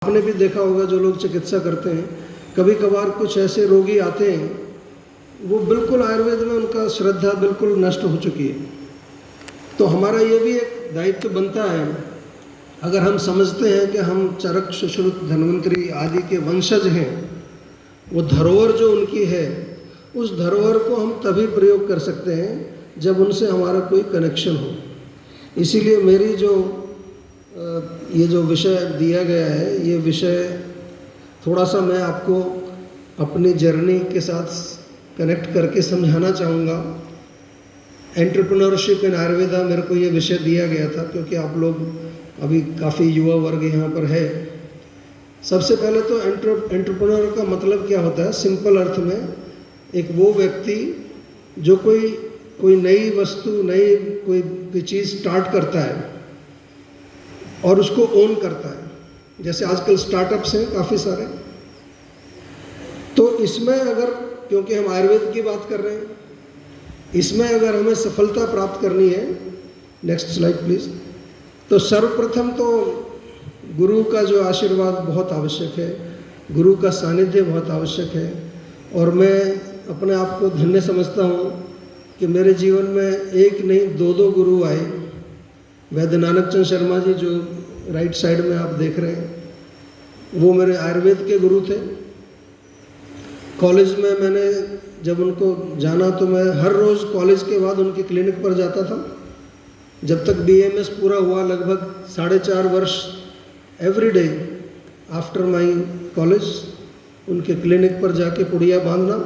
आपने भी देखा होगा जो लोग चिकित्सा करते हैं, कभी कभार कुछ ऐसे रोगी आते हैं वो बिल्कुल आयुर्वेद में उनका श्रद्धा बिल्कुल नष्ट हो चुकी है। तो हमारा ये भी एक दायित्व बनता है, अगर हम समझते हैं कि हम चरक सुश्रुत धन्वंतरी आदि के वंशज हैं, वो धरोहर जो उनकी है उस धरोहर को हम तभी प्रयोग कर सकते हैं जब उनसे हमारा कोई कनेक्शन हो। इसीलिए मेरी जो ये जो विषय दिया गया है, ये विषय थोड़ा सा मैं आपको अपनी जर्नी के साथ कनेक्ट करके समझाना चाहूँगा। एंटरप्रेन्योरशिप इन आयुर्वेदा मेरे को ये विषय दिया गया था क्योंकि आप लोग अभी काफ़ी युवा वर्ग यहाँ पर है। सबसे पहले तो एंटरप्रेन्योर का मतलब क्या होता है, सिंपल अर्थ में एक वो व्यक्ति जो कोई नई वस्तु, नई कोई चीज़ स्टार्ट करता है और उसको ओन करता है। जैसे आजकल स्टार्टअप्स हैं काफ़ी सारे, तो इसमें अगर, क्योंकि हम आयुर्वेद की बात कर रहे हैं, इसमें अगर हमें सफलता प्राप्त करनी है, नेक्स्ट स्लाइड प्लीज़, तो सर्वप्रथम तो गुरु का जो आशीर्वाद बहुत आवश्यक है, गुरु का सानिध्य बहुत आवश्यक है। और मैं अपने आप को धन्य समझता हूँ कि मेरे जीवन में एक नहीं दो गुरु आए। वैद्य नानक चंद शर्मा जी जो राइट साइड में आप देख रहे हैं, वो मेरे आयुर्वेद के गुरु थे। कॉलेज में मैंने जब उनको जाना तो मैं हर रोज़ कॉलेज के बाद उनके क्लिनिक पर जाता था। जब तक BAMS पूरा हुआ, लगभग 4.5 वर्ष every day after my college उनके क्लिनिक पर जाके पुड़िया बांधना,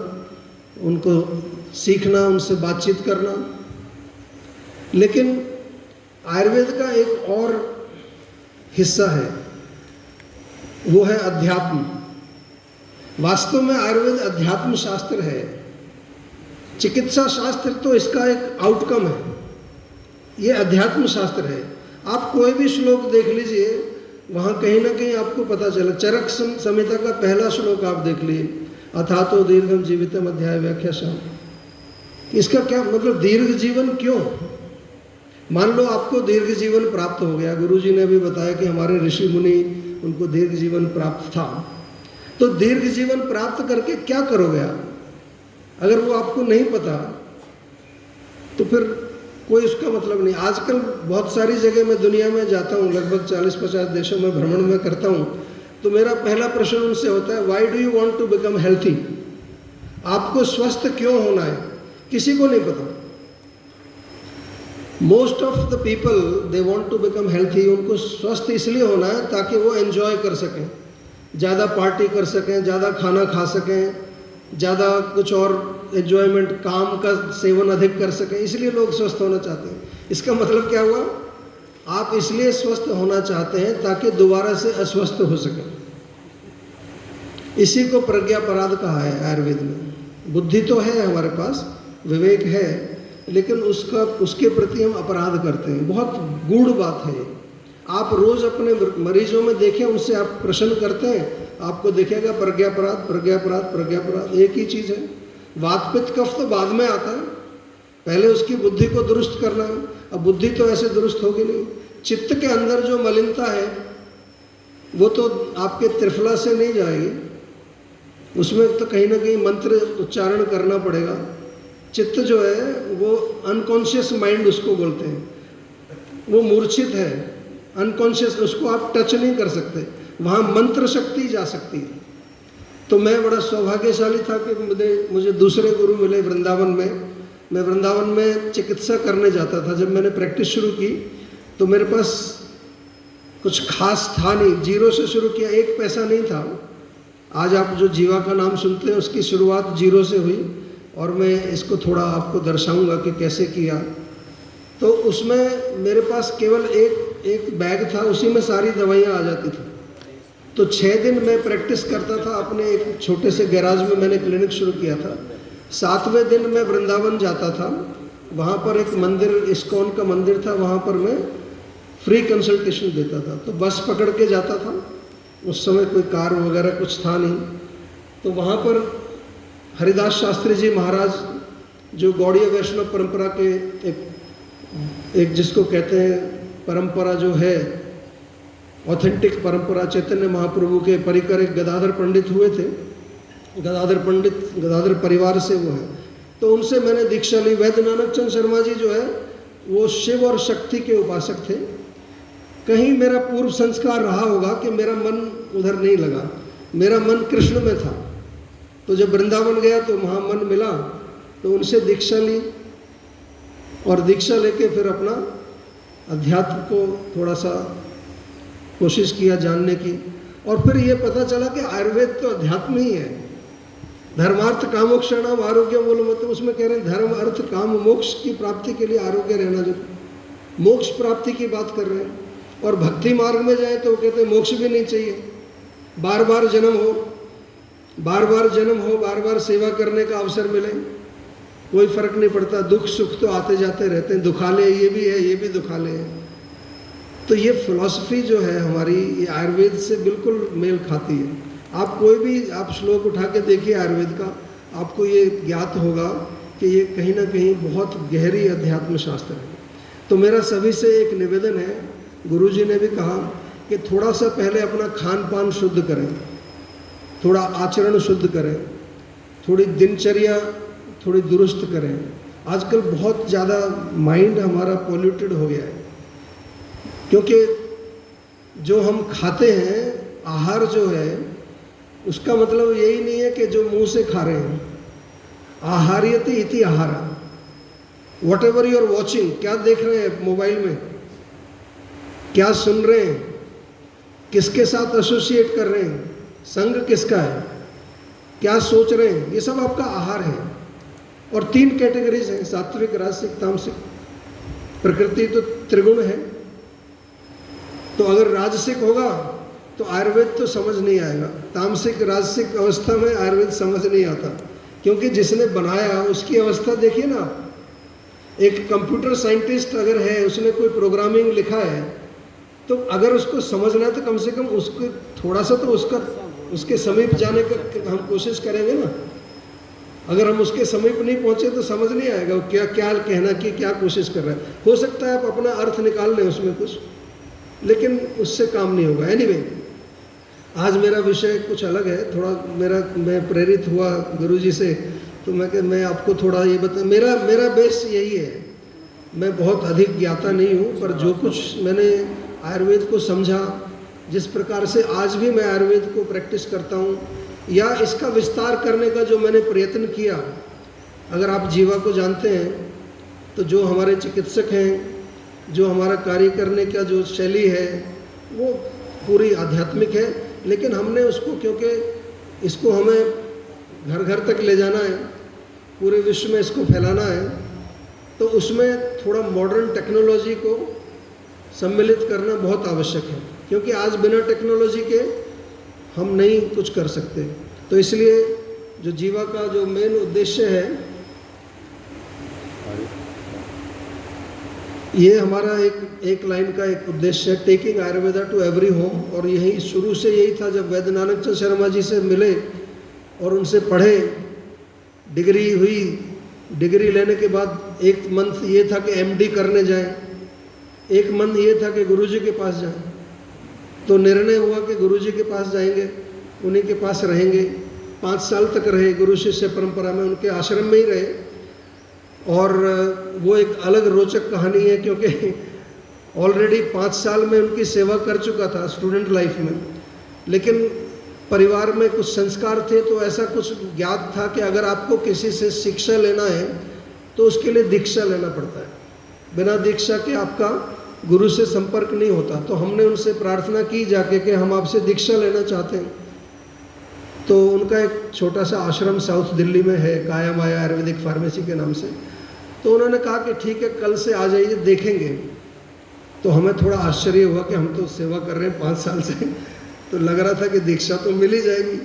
उनको सीखना, उनसे बातचीत करना। लेकिन आयुर्वेद का एक और हिस्सा है, वो है अध्यात्म। वास्तव में आयुर्वेद अध्यात्म शास्त्र है। चिकित्सा शास्त्र तो इसका एक आउटकम है, ये अध्यात्म शास्त्र है। आप कोई भी श्लोक देख लीजिए, वहाँ कहीं ना कहीं आपको पता चले। चरक संहिता का पहला श्लोक आप देख लीजिए, अथातो दीर्घम जीवितम अध्याय व्याख्या शाम। इसका क्या मतलब, दीर्घ जीवन क्यों? मान लो आपको दीर्घ जीवन प्राप्त हो गया, गुरुजी ने भी बताया कि हमारे ऋषि मुनि उनको दीर्घ जीवन प्राप्त था, तो दीर्घ जीवन प्राप्त करके क्या करोगे आप? अगर वो आपको नहीं पता तो फिर कोई उसका मतलब नहीं। आजकल बहुत सारी जगह मैं दुनिया में जाता हूँ, लगभग 40-50 देशों में भ्रमण में करता हूँ, तो मेरा पहला प्रश्न उनसे होता है, why do you want to become healthy? आपको स्वस्थ क्यों होना है? किसी को नहीं पता। Most of the people they want to become healthy. उनको स्वस्थ इसलिए होना है ताकि वो एंजॉय कर सकें, ज़्यादा पार्टी कर सकें, ज़्यादा खाना खा सकें, ज़्यादा कुछ और एंजॉयमेंट, काम का सेवन अधिक कर सकें, इसलिए लोग स्वस्थ होना चाहते हैं। इसका मतलब क्या हुआ? आप इसलिए स्वस्थ होना चाहते हैं ताकि दोबारा से अस्वस्थ हो सकें। इसी को प्रज्ञापराध कहा है आयुर्वेद में। बुद्धि तो है हमारे पास, विवेक है, लेकिन उसके प्रति हम अपराध करते हैं। बहुत गूढ़ बात है। आप रोज़ अपने मरीजों में देखें, उनसे आप प्रश्न करते हैं, आपको दिखेगा प्रज्ञापराध प्रज्ञापराध प्रज्ञापराध, एक ही चीज़ है। वात पित्त कफ तो बाद में आता है, पहले उसकी बुद्धि को दुरुस्त करना है। अब बुद्धि तो ऐसे दुरुस्त होगी नहीं। चित्त के अंदर जो मलिनता है वो तो आपके त्रिफला से नहीं जाएगी, उसमें तो कहीं ना कहीं मंत्र उच्चारण करना पड़ेगा। चित्त जो है वो अनकॉन्शियस माइंड उसको बोलते हैं, वो मूर्छित है, अनकॉन्शियस, उसको आप टच नहीं कर सकते, वहाँ मंत्र शक्ति जा सकती है। तो मैं बड़ा सौभाग्यशाली था कि मुझे दूसरे गुरु मिले वृंदावन में। मैं वृंदावन में चिकित्सा करने जाता था। जब मैंने प्रैक्टिस शुरू की तो मेरे पास कुछ खास था नहीं, जीरो से शुरू किया, 1 पैसा नहीं था। आज आप जो जीवा का नाम सुनते हैं उसकी शुरुआत जीरो से हुई, और मैं इसको थोड़ा आपको दर्शाऊंगा कि कैसे किया। तो उसमें मेरे पास केवल एक बैग था, उसी में सारी दवाइयाँ आ जाती थी। तो 6 दिन मैं प्रैक्टिस करता था अपने एक छोटे से गैराज में, मैंने क्लिनिक शुरू किया था। 7वें दिन मैं वृंदावन जाता था, वहाँ पर एक मंदिर, इस्कॉन का मंदिर था, वहाँ पर मैं फ्री कंसल्टेशन देता था। तो बस पकड़ के जाता था, उस समय कोई कार वगैरह कुछ था नहीं। तो वहाँ पर हरिदास शास्त्री जी महाराज, जो गौड़ीय वैष्णव परंपरा के एक जिसको कहते हैं परंपरा जो है, ऑथेंटिक परंपरा चैतन्य महाप्रभु के परिकर एक गदाधर पंडित हुए थे, गदाधर पंडित गदाधर परिवार से वो है, तो उनसे मैंने दीक्षा ली। वैद्य नानक चंद शर्मा जी जो है वो शिव और शक्ति के उपासक थे। कहीं मेरा पूर्व संस्कार रहा होगा कि मेरा मन उधर नहीं लगा, मेरा मन कृष्ण में था। तो जब वृंदावन गया तो वहाँ मन मिला, तो उनसे दीक्षा ली और दीक्षा लेके फिर अपना अध्यात्म को थोड़ा सा कोशिश किया जानने की। और फिर ये पता चला कि आयुर्वेद तो अध्यात्म ही है। धर्मार्थ कामोक्षणाम आरोग्य बोलो, मतलब उसमें कह रहे हैं धर्म अर्थ काम मोक्ष की प्राप्ति के लिए आरोग्य रहना, जो मोक्ष प्राप्ति की बात कर रहे हैं। और भक्ति मार्ग में जाए तो वो कहते हैं मोक्ष भी नहीं चाहिए, बार बार जन्म हो, बार बार जन्म हो, बार बार सेवा करने का अवसर मिले, कोई फर्क नहीं पड़ता, दुख सुख तो आते जाते रहते हैं, दुखाले ये भी है, ये भी दुखाले है। तो ये फिलॉसफी जो है हमारी, ये आयुर्वेद से बिल्कुल मेल खाती है। आप कोई भी आप श्लोक उठा के देखिए आयुर्वेद का, आपको ये ज्ञात होगा कि ये कहीं ना कहीं बहुत गहरी अध्यात्म शास्त्र है। तो मेरा सभी से एक निवेदन है, गुरुजी ने भी कहा कि थोड़ा सा पहले अपना खान पान शुद्ध करें, थोड़ा आचरण शुद्ध करें, थोड़ी दिनचर्या थोड़ी दुरुस्त करें। आजकल बहुत ज़्यादा माइंड हमारा पॉल्यूटेड हो गया है, क्योंकि जो हम खाते हैं आहार जो है उसका मतलब यही नहीं है कि जो मुंह से खा रहे हैं। आहार्यते इति आहारा, whatever you are watching, क्या देख रहे हैं मोबाइल में, क्या सुन रहे हैं, किसके साथ एसोसिएट कर रहे हैं, संग किसका है, क्या सोच रहे हैं, ये सब आपका आहार है। और 3 कैटेगरीज हैं, सात्विक राजसिक तामसिक। प्रकृति तो त्रिगुण है, तो अगर राजसिक होगा तो आयुर्वेद तो समझ नहीं आएगा, तामसिक राजसिक अवस्था में आयुर्वेद समझ नहीं आता, क्योंकि जिसने बनाया उसकी अवस्था देखिए ना। एक कंप्यूटर साइंटिस्ट अगर है, उसने कोई प्रोग्रामिंग लिखा है, तो अगर उसको समझना है तो कम से कम उसको थोड़ा सा तो उसके समीप जाने का हम कोशिश करेंगे ना। अगर हम उसके समीप नहीं पहुंचे तो समझ नहीं आएगा वो क्या क्या कहना की क्या कोशिश कर रहा है। हो सकता है आप अपना अर्थ निकाल लें उसमें कुछ, लेकिन उससे काम नहीं होगा। एनीवे, आज मेरा विषय कुछ अलग है, थोड़ा मैं प्रेरित हुआ गुरुजी से, तो मैं आपको थोड़ा ये बता, मेरा बेस यही है। मैं बहुत अधिक ज्ञाता नहीं हूँ, पर जो कुछ मैंने आयुर्वेद को समझा, जिस प्रकार से आज भी मैं आयुर्वेद को प्रैक्टिस करता हूँ, या इसका विस्तार करने का जो मैंने प्रयत्न किया। अगर आप जीवा को जानते हैं तो जो हमारे चिकित्सक हैं, जो हमारा कार्य करने का जो शैली है वो पूरी आध्यात्मिक है, लेकिन हमने उसको, क्योंकि इसको हमें घर घर तक ले जाना है, पूरे विश्व में इसको फैलाना है, तो उसमें थोड़ा मॉडर्न टेक्नोलॉजी को सम्मिलित करना बहुत आवश्यक है, क्योंकि आज बिना टेक्नोलॉजी के हम नहीं कुछ कर सकते। तो इसलिए जो जीवा का जो मेन उद्देश्य है, ये हमारा एक लाइन का एक उद्देश्य है, taking Ayurveda to every home. और यही शुरू से यही था, जब वैद्य नानक चंद शर्मा जी से मिले और उनसे पढ़े, डिग्री हुई, डिग्री लेने के बाद एक मंथ ये था कि एमडी करने जाएं, एक मंथ ये था कि गुरुजी के पास जाएं। तो निर्णय हुआ कि गुरुजी के पास जाएंगे, उन्हीं के पास रहेंगे। 5 साल तक रहे गुरु शिष्य परंपरा में, उनके आश्रम में ही रहे। और वो एक अलग रोचक कहानी है, क्योंकि ऑलरेडी 5 साल में उनकी सेवा कर चुका था स्टूडेंट लाइफ में, लेकिन परिवार में कुछ संस्कार थे, तो ऐसा कुछ ज्ञात था कि अगर आपको किसी से शिक्षा लेना है तो उसके लिए दीक्षा लेना पड़ता है। बिना दीक्षा के आपका गुरु से संपर्क नहीं होता। तो हमने उनसे प्रार्थना की जाके कि हम आपसे दीक्षा लेना चाहते हैं। तो उनका एक छोटा सा आश्रम साउथ दिल्ली में है, काया माया आयुर्वेदिक फार्मेसी के नाम से। तो उन्होंने कहा कि ठीक है, कल से आ जाइए, देखेंगे। तो हमें थोड़ा आश्चर्य हुआ कि हम तो सेवा कर रहे हैं 5 साल से, तो लग रहा था कि दीक्षा तो मिल ही जाएगी,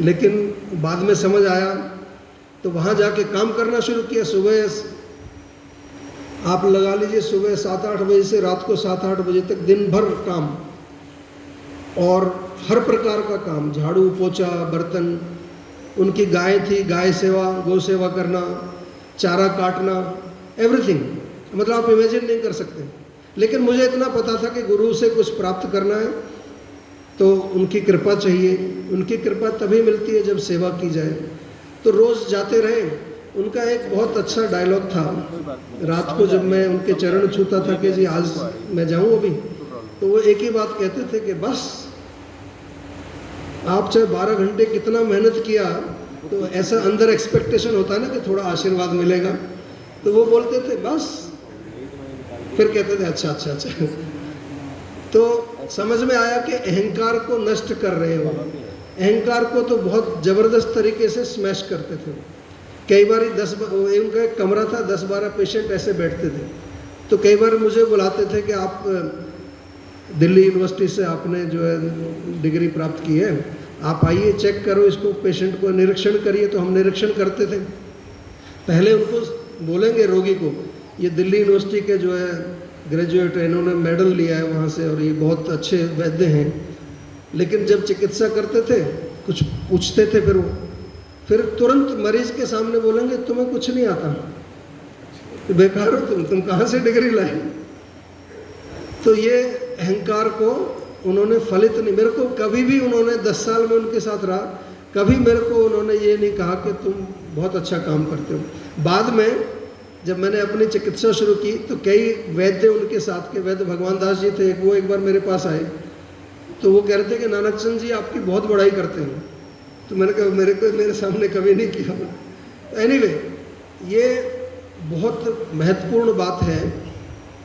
लेकिन बाद में समझ आया। तो वहाँ जाके काम करना शुरू किया। सुबह आप लगा लीजिए, सुबह 7-8 बजे से रात को 7-8 बजे तक दिन भर काम, और हर प्रकार का काम, झाड़ू पोछा बर्तन। उनकी गाय थी, गाय सेवा, गौ सेवा करना, चारा काटना, एवरीथिंग। मतलब आप इमेजिन नहीं कर सकते। लेकिन मुझे इतना पता था कि गुरु से कुछ प्राप्त करना है तो उनकी कृपा चाहिए। उनकी कृपा तभी मिलती है जब सेवा की जाए। तो रोज़ जाते रहे। उनका एक बहुत अच्छा डायलॉग था, रात को जब मैं उनके चरण छूता था कि जी आज मैं जाऊं अभी, तो वो एक ही बात कहते थे कि बस आप चाहे 12 घंटे कितना मेहनत किया, तो ऐसा अंदर एक्सपेक्टेशन होता है ना कि थोड़ा आशीर्वाद मिलेगा, तो वो बोलते थे बस, फिर कहते थे अच्छा अच्छा अच्छा। तो समझ में आया कि अहंकार को नष्ट कर रहे हो। अहंकार को तो बहुत ज़बरदस्त तरीके से स्मैश करते थे। कई बार उनका एक कमरा था, 10-12 पेशेंट ऐसे बैठते थे, तो कई बार मुझे बुलाते थे कि आप दिल्ली यूनिवर्सिटी से आपने जो है डिग्री प्राप्त की है, आप आइए चेक करो इसको, पेशेंट को निरीक्षण करिए। तो हम निरीक्षण करते थे। पहले उनको बोलेंगे रोगी को, ये दिल्ली यूनिवर्सिटी के जो है ग्रेजुएट है, इन्होंने मेडल लिया है वहाँ से और ये बहुत अच्छे वैद्य हैं। लेकिन जब चिकित्सा करते थे, कुछ पूछते थे, फिर तुरंत मरीज के सामने बोलेंगे तुम्हें कुछ नहीं आता, तो बेकार हो तुम कहाँ से डिग्री लाए। तो ये अहंकार को उन्होंने फलित नहीं, मेरे को कभी भी उन्होंने 10 साल में उनके साथ रहा, कभी मेरे को उन्होंने ये नहीं कहा कि तुम बहुत अच्छा काम करते हो। बाद में जब मैंने अपनी चिकित्सा शुरू की तो कई वैद्य उनके साथ के वैद्य भगवान दास जी थे, वो एक बार मेरे पास आए, तो वो कह रहे थे कि नानक चंद जी आपकी बहुत बड़ाई करते हैं। तो मैंने कहा मेरे सामने कभी नहीं किया। एनीवे, ये बहुत महत्वपूर्ण बात है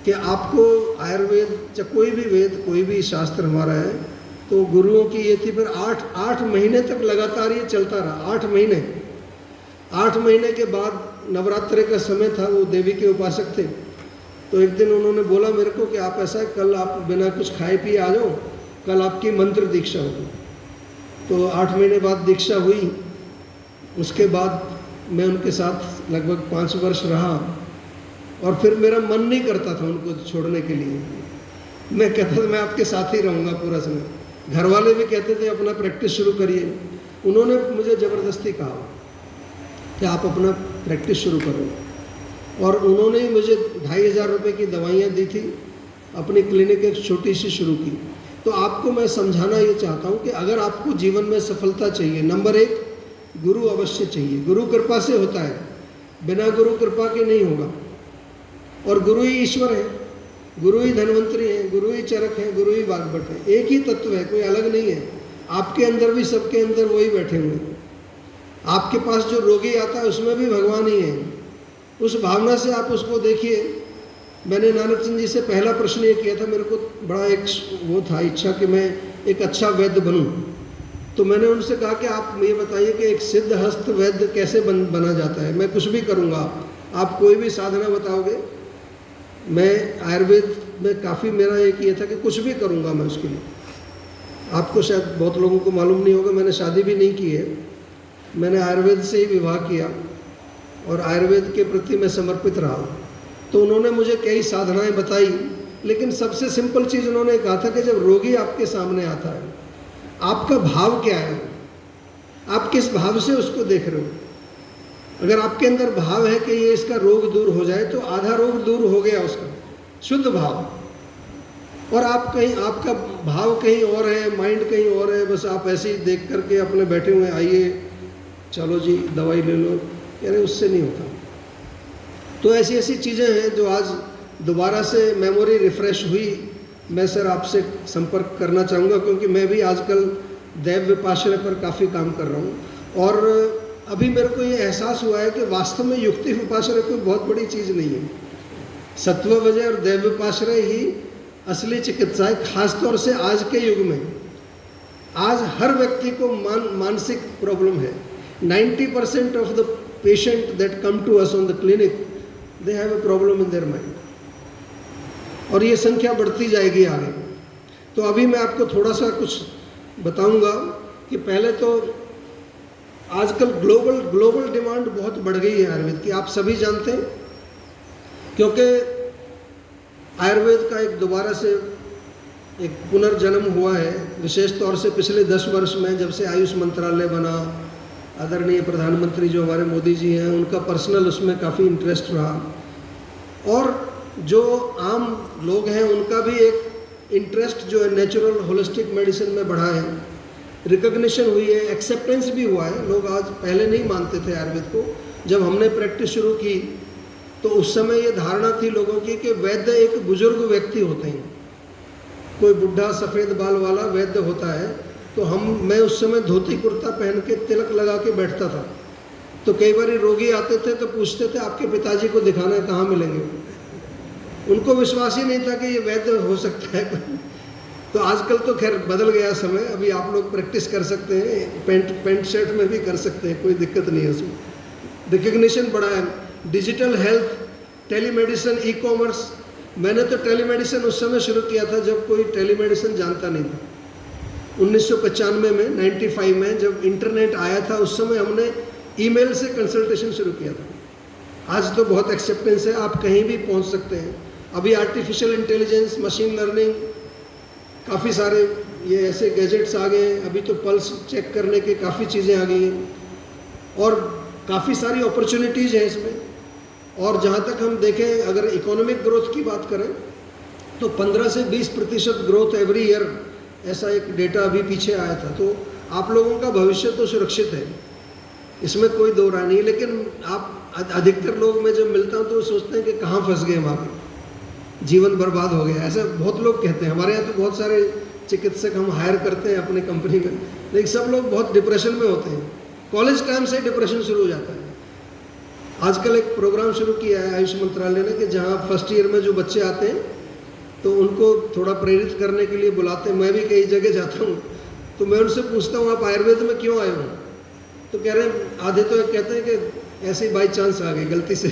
कि आपको आयुर्वेद या कोई भी वेद, कोई भी शास्त्र हमारा है, तो गुरुओं की ये थी। फिर 8 महीने तक लगातार ये चलता रहा। 8 महीने। 8 महीने के बाद नवरात्रि का समय था, वो देवी के उपासक थे। तो एक दिन उन्होंने बोला मेरे को कि आप ऐसा, कल आप बिना कुछ खाए पिए आ जाओ, कल आपकी मंत्र दीक्षा होगी। तो 8 महीने बाद दीक्षा हुई। उसके बाद मैं उनके साथ लगभग 5 वर्ष रहा और फिर मेरा मन नहीं करता था उनको छोड़ने के लिए। मैं कहता था मैं आपके साथ ही रहूँगा पूरा समय। घर वाले भी कहते थे अपना प्रैक्टिस शुरू करिए। उन्होंने मुझे ज़बरदस्ती कहा कि आप अपना प्रैक्टिस शुरू करो, और उन्होंने ही मुझे 2,500 रुपये की दवाइयाँ दी थी। अपनी क्लिनिक एक छोटी सी शुरू की। तो आपको मैं समझाना ये चाहता हूँ कि अगर आपको जीवन में सफलता चाहिए, नंबर 1 गुरु अवश्य चाहिए। गुरु कृपा से होता है, बिना गुरु कृपा के नहीं होगा। और गुरु ही ईश्वर है, गुरु ही धन्वंतरी है, गुरु ही चरक है, गुरु ही वाग्भट है। एक ही तत्व है, कोई अलग नहीं है। आपके अंदर भी, सबके अंदर वही बैठे हुए हैं। आपके पास जो रोगी आता है उसमें भी भगवान ही है। उस भावना से आप उसको देखिए। मैंने नानक चंद जी से पहला प्रश्न ये किया था, मेरे को बड़ा एक वो था इच्छा कि मैं एक अच्छा वैद्य बनूं। तो मैंने उनसे कहा कि आप ये बताइए कि एक सिद्ध हस्त वैद्य कैसे बना जाता है। मैं कुछ भी करूंगा, आप कोई भी साधना बताओगे। मैं आयुर्वेद में काफ़ी मेरा एक ये था कि कुछ भी करूंगा मैं उसके लिए। आपको शायद बहुत लोगों को मालूम नहीं होगा, मैंने शादी भी नहीं की है। मैंने आयुर्वेद से ही विवाह किया और आयुर्वेद के प्रति मैं समर्पित रहा। तो उन्होंने मुझे कई साधनाएं बताई, लेकिन सबसे सिंपल चीज़ उन्होंने कहा था कि जब रोगी आपके सामने आता है, आपका भाव क्या है, आप किस भाव से उसको देख रहे हो। अगर आपके अंदर भाव है कि ये इसका रोग दूर हो जाए, तो आधा रोग दूर हो गया उसका, शुद्ध भाव। और आप कहीं, आपका भाव कहीं और है, माइंड कहीं और है, बस आप ऐसे ही देख करके अपने बैठे हुए, आइए चलो जी दवाई ले लो, यानी उससे नहीं होता। तो ऐसी ऐसी चीज़ें हैं जो आज दोबारा से मेमोरी रिफ़्रेश हुई। मैं सर आपसे संपर्क करना चाहूँगा, क्योंकि मैं भी आजकल दैव विपाश्रय पर काफ़ी काम कर रहा हूँ। और अभी मेरे को ये एहसास हुआ है कि वास्तव में युक्ति विपाश्रय कोई बहुत बड़ी चीज़ नहीं है। सत्व वजह और दैव विपाश्रय ही असली चिकित्सा है, खासतौर से आज के युग में। आज हर व्यक्ति को मानसिक प्रॉब्लम है। 90% of the patient that come to us on the clinic, they have a problem in their mind, और ये संख्या बढ़ती जाएगी आगे। तो अभी मैं आपको थोड़ा सा कुछ बताऊंगा कि पहले तो आजकल ग्लोबल डिमांड बहुत बढ़ गई है आयुर्वेद की, आप सभी जानते हैं। क्योंकि आयुर्वेद का एक दोबारा से एक पुनर्जन्म हुआ है, विशेष तौर से पिछले 10 वर्ष में, जब से आयुष मंत्रालय बना। आदरणीय प्रधानमंत्री जो हमारे मोदी जी हैं, उनका पर्सनल उसमें काफ़ी इंटरेस्ट रहा। और जो आम लोग हैं उनका भी एक इंटरेस्ट जो है नेचुरल होलिस्टिक मेडिसिन में बढ़ा है, रिकग्निशन हुई है, एक्सेप्टेंस भी हुआ है। लोग आज पहले नहीं मानते थे आयुर्वेद को। जब हमने प्रैक्टिस शुरू की तो उस समय ये धारणा थी लोगों की कि वैद्य एक बुजुर्ग व्यक्ति होते हैं, कोई बुढ़ा सफ़ेद बाल वाला वैद्य होता है। तो मैं उस समय धोती कुर्ता पहन के तिलक लगा के बैठता था। तो कई बार रोगी आते थे तो पूछते थे आपके पिताजी को दिखाना है, कहाँ मिलेंगे। उनको विश्वास ही नहीं था कि ये वैद्य हो सकता है। तो आजकल तो खैर बदल गया समय, अभी आप लोग प्रैक्टिस कर सकते हैं, पैंट शर्ट में भी कर सकते हैं, कोई दिक्कत नहीं है उसमें। रिकग्निशन बढ़ा है, digital health, telemedicine, e commerce. मैंने तो टेलीमेडिसिन उस समय शुरू किया था जब कोई टेलीमेडिसिन जानता नहीं था। 1995 में 95 में जब इंटरनेट आया था उस समय हमने ईमेल से कंसल्टेशन शुरू किया था। आज तो बहुत एक्सेप्टेंस है, आप कहीं भी पहुंच सकते हैं। अभी आर्टिफिशियल इंटेलिजेंस, मशीन लर्निंग, काफ़ी सारे ये ऐसे गैजेट्स आ गए हैं। अभी तो पल्स चेक करने के काफ़ी चीज़ें आ गई हैं और काफ़ी सारी अपॉर्चुनिटीज़ हैं इसमें। और जहाँ तक हम देखें, अगर इकोनॉमिक ग्रोथ की बात करें तो 15 से 20% ग्रोथ एवरी ईयर, ऐसा एक डेटा अभी पीछे आया था। तो आप लोगों का भविष्य तो सुरक्षित है, इसमें कोई दो राय नहीं। लेकिन आप अधिकतर लोग मैं जब मिलता हूँ तो सोचते हैं कि कहाँ फंस गए हम, आगे जीवन बर्बाद हो गया, ऐसा बहुत लोग कहते हैं। हमारे यहाँ तो बहुत सारे चिकित्सक हम हायर करते हैं अपने कंपनी में, लेकिन सब लोग बहुत डिप्रेशन में होते हैं। कॉलेज टाइम से डिप्रेशन शुरू हो जाता है। आजकल एक प्रोग्राम शुरू किया है आयुष मंत्रालय ने कि जहाँ फर्स्ट ईयर में जो बच्चे आते हैं तो उनको थोड़ा प्रेरित करने के लिए बुलाते हैं। मैं भी कई जगह जाता हूँ तो मैं उनसे पूछता हूँ आप आयुर्वेद में क्यों आए हो, तो कह रहे हैं, आधे तो कहते हैं कि ऐसे ही बाई चांस आ गए, गलती से,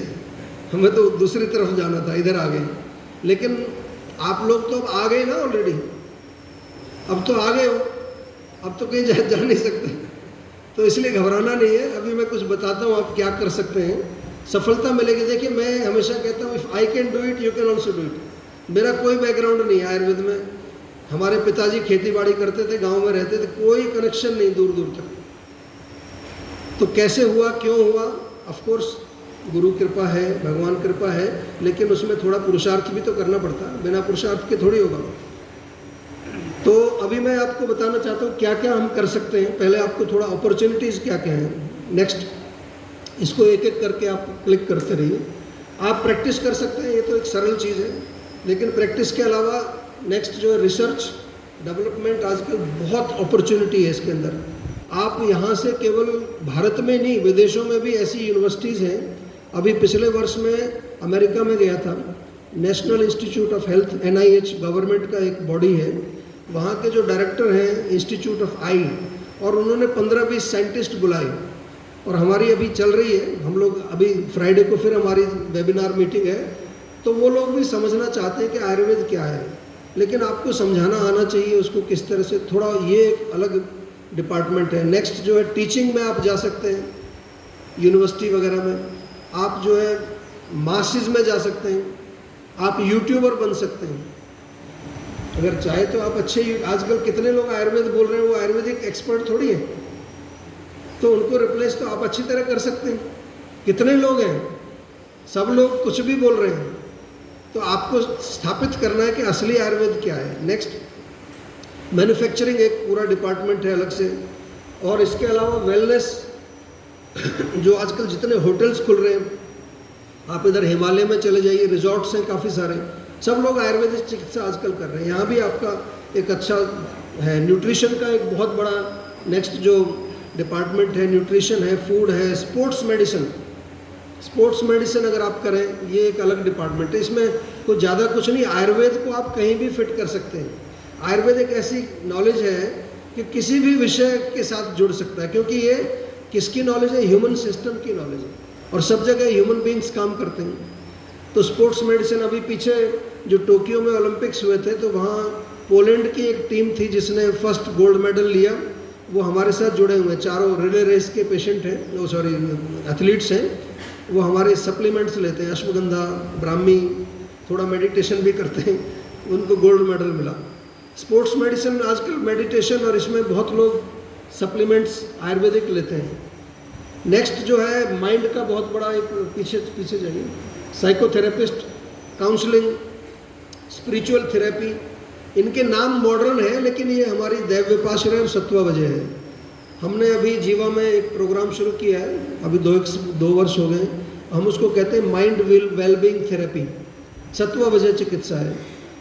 हमें तो दूसरी तरफ जाना था, इधर आ गए। लेकिन आप लोग तो अब आ गए ना ऑलरेडी, अब तो आ गए हो, अब तो कहीं जा नहीं सकते, तो इसलिए घबराना नहीं है। अभी मैं कुछ बताता हूँ आप क्या कर सकते हैं, सफलता मिलेगी। देखिए मैं हमेशा कहता हूँ if I can do it you can also do it. मेरा कोई बैकग्राउंड नहीं है आयुर्वेद में, हमारे पिताजी खेती बाड़ी करते थे, गांव में रहते थे, कोई कनेक्शन नहीं दूर दूर तक। तो कैसे हुआ, क्यों हुआ, ऑफ कोर्स गुरु कृपा है, भगवान कृपा है, लेकिन उसमें थोड़ा पुरुषार्थ भी तो करना पड़ता है, बिना पुरुषार्थ के थोड़ी होगा। तो अभी मैं आपको बताना चाहता हूँ क्या क्या हम कर सकते हैं। पहले आपको थोड़ा अपॉर्चुनिटीज़ क्या क्या हैं, नेक्स्ट इसको एक एक करके आप क्लिक करते रहिए। आप प्रैक्टिस कर सकते हैं, ये तो एक सरल चीज़ है, लेकिन प्रैक्टिस के अलावा नेक्स्ट जो है रिसर्च डेवलपमेंट, आजकल बहुत अपॉर्चुनिटी है इसके अंदर। आप यहाँ से केवल भारत में नहीं, विदेशों में भी ऐसी यूनिवर्सिटीज़ हैं। अभी पिछले वर्ष में अमेरिका में गया था, national institute of health, NIH government का एक बॉडी है, वहाँ के जो डायरेक्टर हैं इंस्टीट्यूट ऑफ आई, और उन्होंने 15-20 साइंटिस्ट बुलाए और हमारी अभी चल रही है। हम लोग अभी फ्राइडे को फिर हमारी वेबिनार मीटिंग है, तो वो लोग भी समझना चाहते हैं कि आयुर्वेद क्या है, लेकिन आपको समझाना आना चाहिए उसको किस तरह से। थोड़ा ये एक अलग डिपार्टमेंट है। नेक्स्ट जो है टीचिंग में आप जा सकते हैं, यूनिवर्सिटी वगैरह में आप जो है मासिस में जा सकते हैं, आप यूट्यूबर बन सकते हैं अगर चाहे तो। आप अच्छे, आजकल कितने लोग आयुर्वेद बोल रहे हैं, वो आयुर्वेदिक एक्सपर्ट थोड़ी है, तो उनको रिप्लेस तो आप अच्छी तरह कर सकते हैं। कितने लोग हैं, सब लोग कुछ भी बोल रहे हैं, तो आपको स्थापित करना है कि असली आयुर्वेद क्या है। नेक्स्ट मैन्युफैक्चरिंग एक पूरा डिपार्टमेंट है अलग से, और इसके अलावा वेलनेस जो आजकल जितने होटल्स खुल रहे हैं, आप इधर हिमालय में चले जाइए, रिजॉर्ट्स हैं काफ़ी सारे, सब लोग आयुर्वेदिक चिकित्सा आजकल कर रहे हैं। यहाँ भी आपका एक अच्छा है। न्यूट्रिशन का एक बहुत बड़ा नेक्स्ट जो डिपार्टमेंट है, न्यूट्रिशन है, फूड है, स्पोर्ट्स मेडिसिन। स्पोर्ट्स मेडिसिन अगर आप करें, ये एक अलग डिपार्टमेंट है, इसमें कुछ ज़्यादा कुछ नहीं, आयुर्वेद को आप कहीं भी फिट कर सकते हैं। आयुर्वेद एक ऐसी नॉलेज है कि किसी भी विषय के साथ जुड़ सकता है, क्योंकि ये किसकी नॉलेज है, ह्यूमन सिस्टम की नॉलेज है, और सब जगह ह्यूमन बींग्स काम करते हैं। तो स्पोर्ट्स मेडिसिन, अभी पीछे जो टोक्यो में ओलंपिक्स हुए थे, तो वहाँ पोलैंड की एक टीम थी जिसने फर्स्ट गोल्ड मेडल लिया, वो हमारे साथ जुड़े हुए हैं। चारों रिले रेस के पेशेंट हैं, सॉरी एथलीट्स हैं, वो हमारे सप्लीमेंट्स लेते हैं, अश्वगंधा, ब्राह्मी, थोड़ा मेडिटेशन भी करते हैं, उनको गोल्ड मेडल मिला। स्पोर्ट्स मेडिसिन आजकल मेडिटेशन और इसमें बहुत लोग सप्लीमेंट्स आयुर्वेदिक लेते हैं। नेक्स्ट जो है माइंड का बहुत बड़ा एक, पीछे जाइए, साइकोथेरेपिस्ट काउंसलिंग, स्पिरिचुअल थेरेपी, इनके नाम मॉडर्न है लेकिन ये हमारी दैव विपाश्रय और सत्वा वजह है। हमने अभी जीवा में एक प्रोग्राम शुरू किया है, अभी 2 वर्ष हो गए। हम उसको कहते हैं माइंड वेलबींग थेरेपी, सत्वा वजह चिकित्सा है।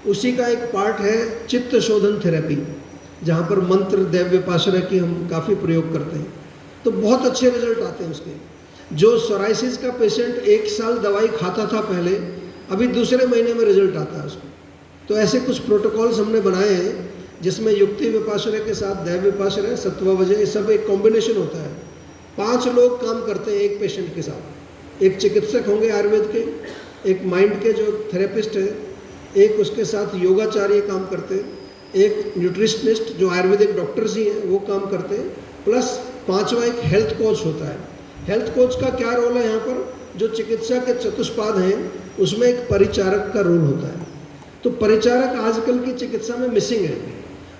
उसी का एक पार्ट है चित्त शोधन थेरेपी, जहाँ पर मंत्र दैव विपाश्रय की हम काफ़ी प्रयोग करते हैं, तो बहुत अच्छे रिजल्ट आते हैं उसके। जो सोराइसिस का पेशेंट 1 साल दवाई खाता था पहले, अभी दूसरे महीने में रिजल्ट आता है उसको। तो ऐसे कुछ प्रोटोकॉल्स हमने बनाए हैं जिसमें युक्ति विपाश्रय के साथ दैव विपाश्रय, सत्वा वजह, ये सब एक कॉम्बिनेशन होता है। 5 लोग काम करते हैं एक पेशेंट के साथ। एक चिकित्सक होंगे आयुर्वेद के, एक माइंड के जो थेरेपिस्ट है, एक उसके साथ योगाचार्य काम करते हैं, एक न्यूट्रिशनिस्ट जो आयुर्वेदिक डॉक्टर्स ही हैं वो काम करते हैं, प्लस 5वां एक हेल्थ कोच होता है। हेल्थ कोच का क्या रोल है यहाँ पर? जो चिकित्सा के चतुष्पाद हैं उसमें एक परिचारक का रोल होता है। तो परिचारक आजकल की चिकित्सा में मिसिंग है।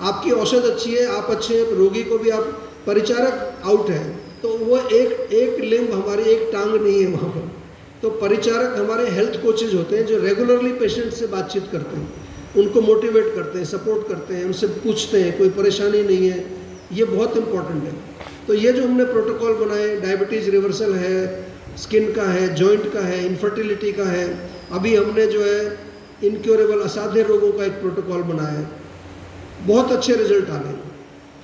आपकी औषध अच्छी है, आप अच्छे हैं, रोगी को भी आप, परिचारक आउट है, तो वो एक लिम्ब हमारी, एक टांग नहीं है वहाँ पर। तो परिचारक हमारे हेल्थ कोचेज होते हैं जो रेगुलरली पेशेंट से बातचीत करते हैं, उनको मोटिवेट करते हैं, सपोर्ट करते हैं, उनसे पूछते हैं कोई परेशानी नहीं है। ये बहुत इंपॉर्टेंट है। तो ये जो हमने प्रोटोकॉल बनाए, डायबिटीज़ रिवर्सल है, स्किन का है, जॉइंट का है, इनफर्टिलिटी का है, अभी हमने जो है इनक्योरेबल असाध्य रोगों का एक प्रोटोकॉल बनाया है, बहुत अच्छे रिजल्ट आ रहे हैं।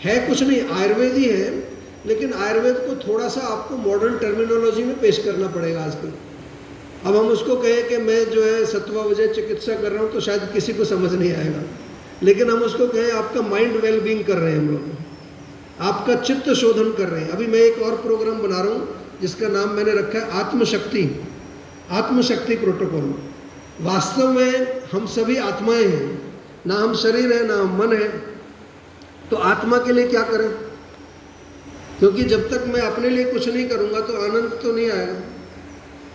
है कुछ नहीं, आयुर्वेद ही है, लेकिन आयुर्वेद को थोड़ा सा आपको मॉडर्न टर्मिनोलॉजी में पेश करना पड़ेगा आजकल। अब हम उसको कहें कि मैं जो है सत्वा वजह चिकित्सा कर रहा हूँ तो शायद किसी को समझ नहीं आएगा, लेकिन हम उसको कहें आपका माइंड वेलबींग कर रहे हैं हम लोग, आपका चित्त शोधन कर रहे हैं। अभी मैं एक और प्रोग्राम बना रहा हूँ जिसका नाम मैंने रखा है आत्मशक्ति प्रोटोकॉल। वास्तव में हम सभी आत्माएं हैं, ना हम शरीर है ना हम मन है। तो आत्मा के लिए क्या करें? क्योंकि जब तक मैं अपने लिए कुछ नहीं करूँगा तो आनंद तो नहीं आएगा।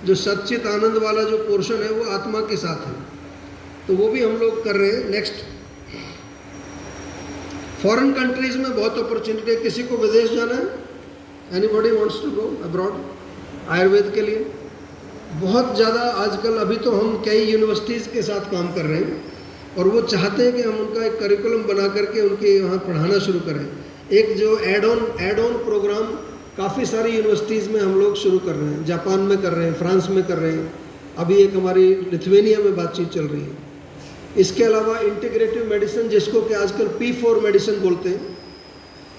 जो सच्चित आनंद वाला जो पोर्शन है वो आत्मा के साथ है, तो वो भी हम लोग कर रहे हैं। नेक्स्ट, फॉरेन कंट्रीज में बहुत अपॉर्चुनिटी है। किसी को विदेश जाना है? Anybody wants to go abroad Ayurveda के लिए? बहुत ज़्यादा आजकल, अभी तो हम कई यूनिवर्सिटीज़ के साथ काम कर रहे हैं और वो चाहते हैं कि हम उनका एक करिकुलम बना करके उनके यहाँ पढ़ाना शुरू करें। एक जो एड ऑन प्रोग्राम काफ़ी सारी यूनिवर्सिटीज़ में हम लोग शुरू कर रहे हैं, जापान में कर रहे हैं, फ्रांस में कर रहे हैं, अभी एक हमारी लिथुआनिया में बातचीत चल रही है। इसके अलावा इंटीग्रेटिव मेडिसिन, जिसको कि आजकल P4 मेडिसिन बोलते हैं,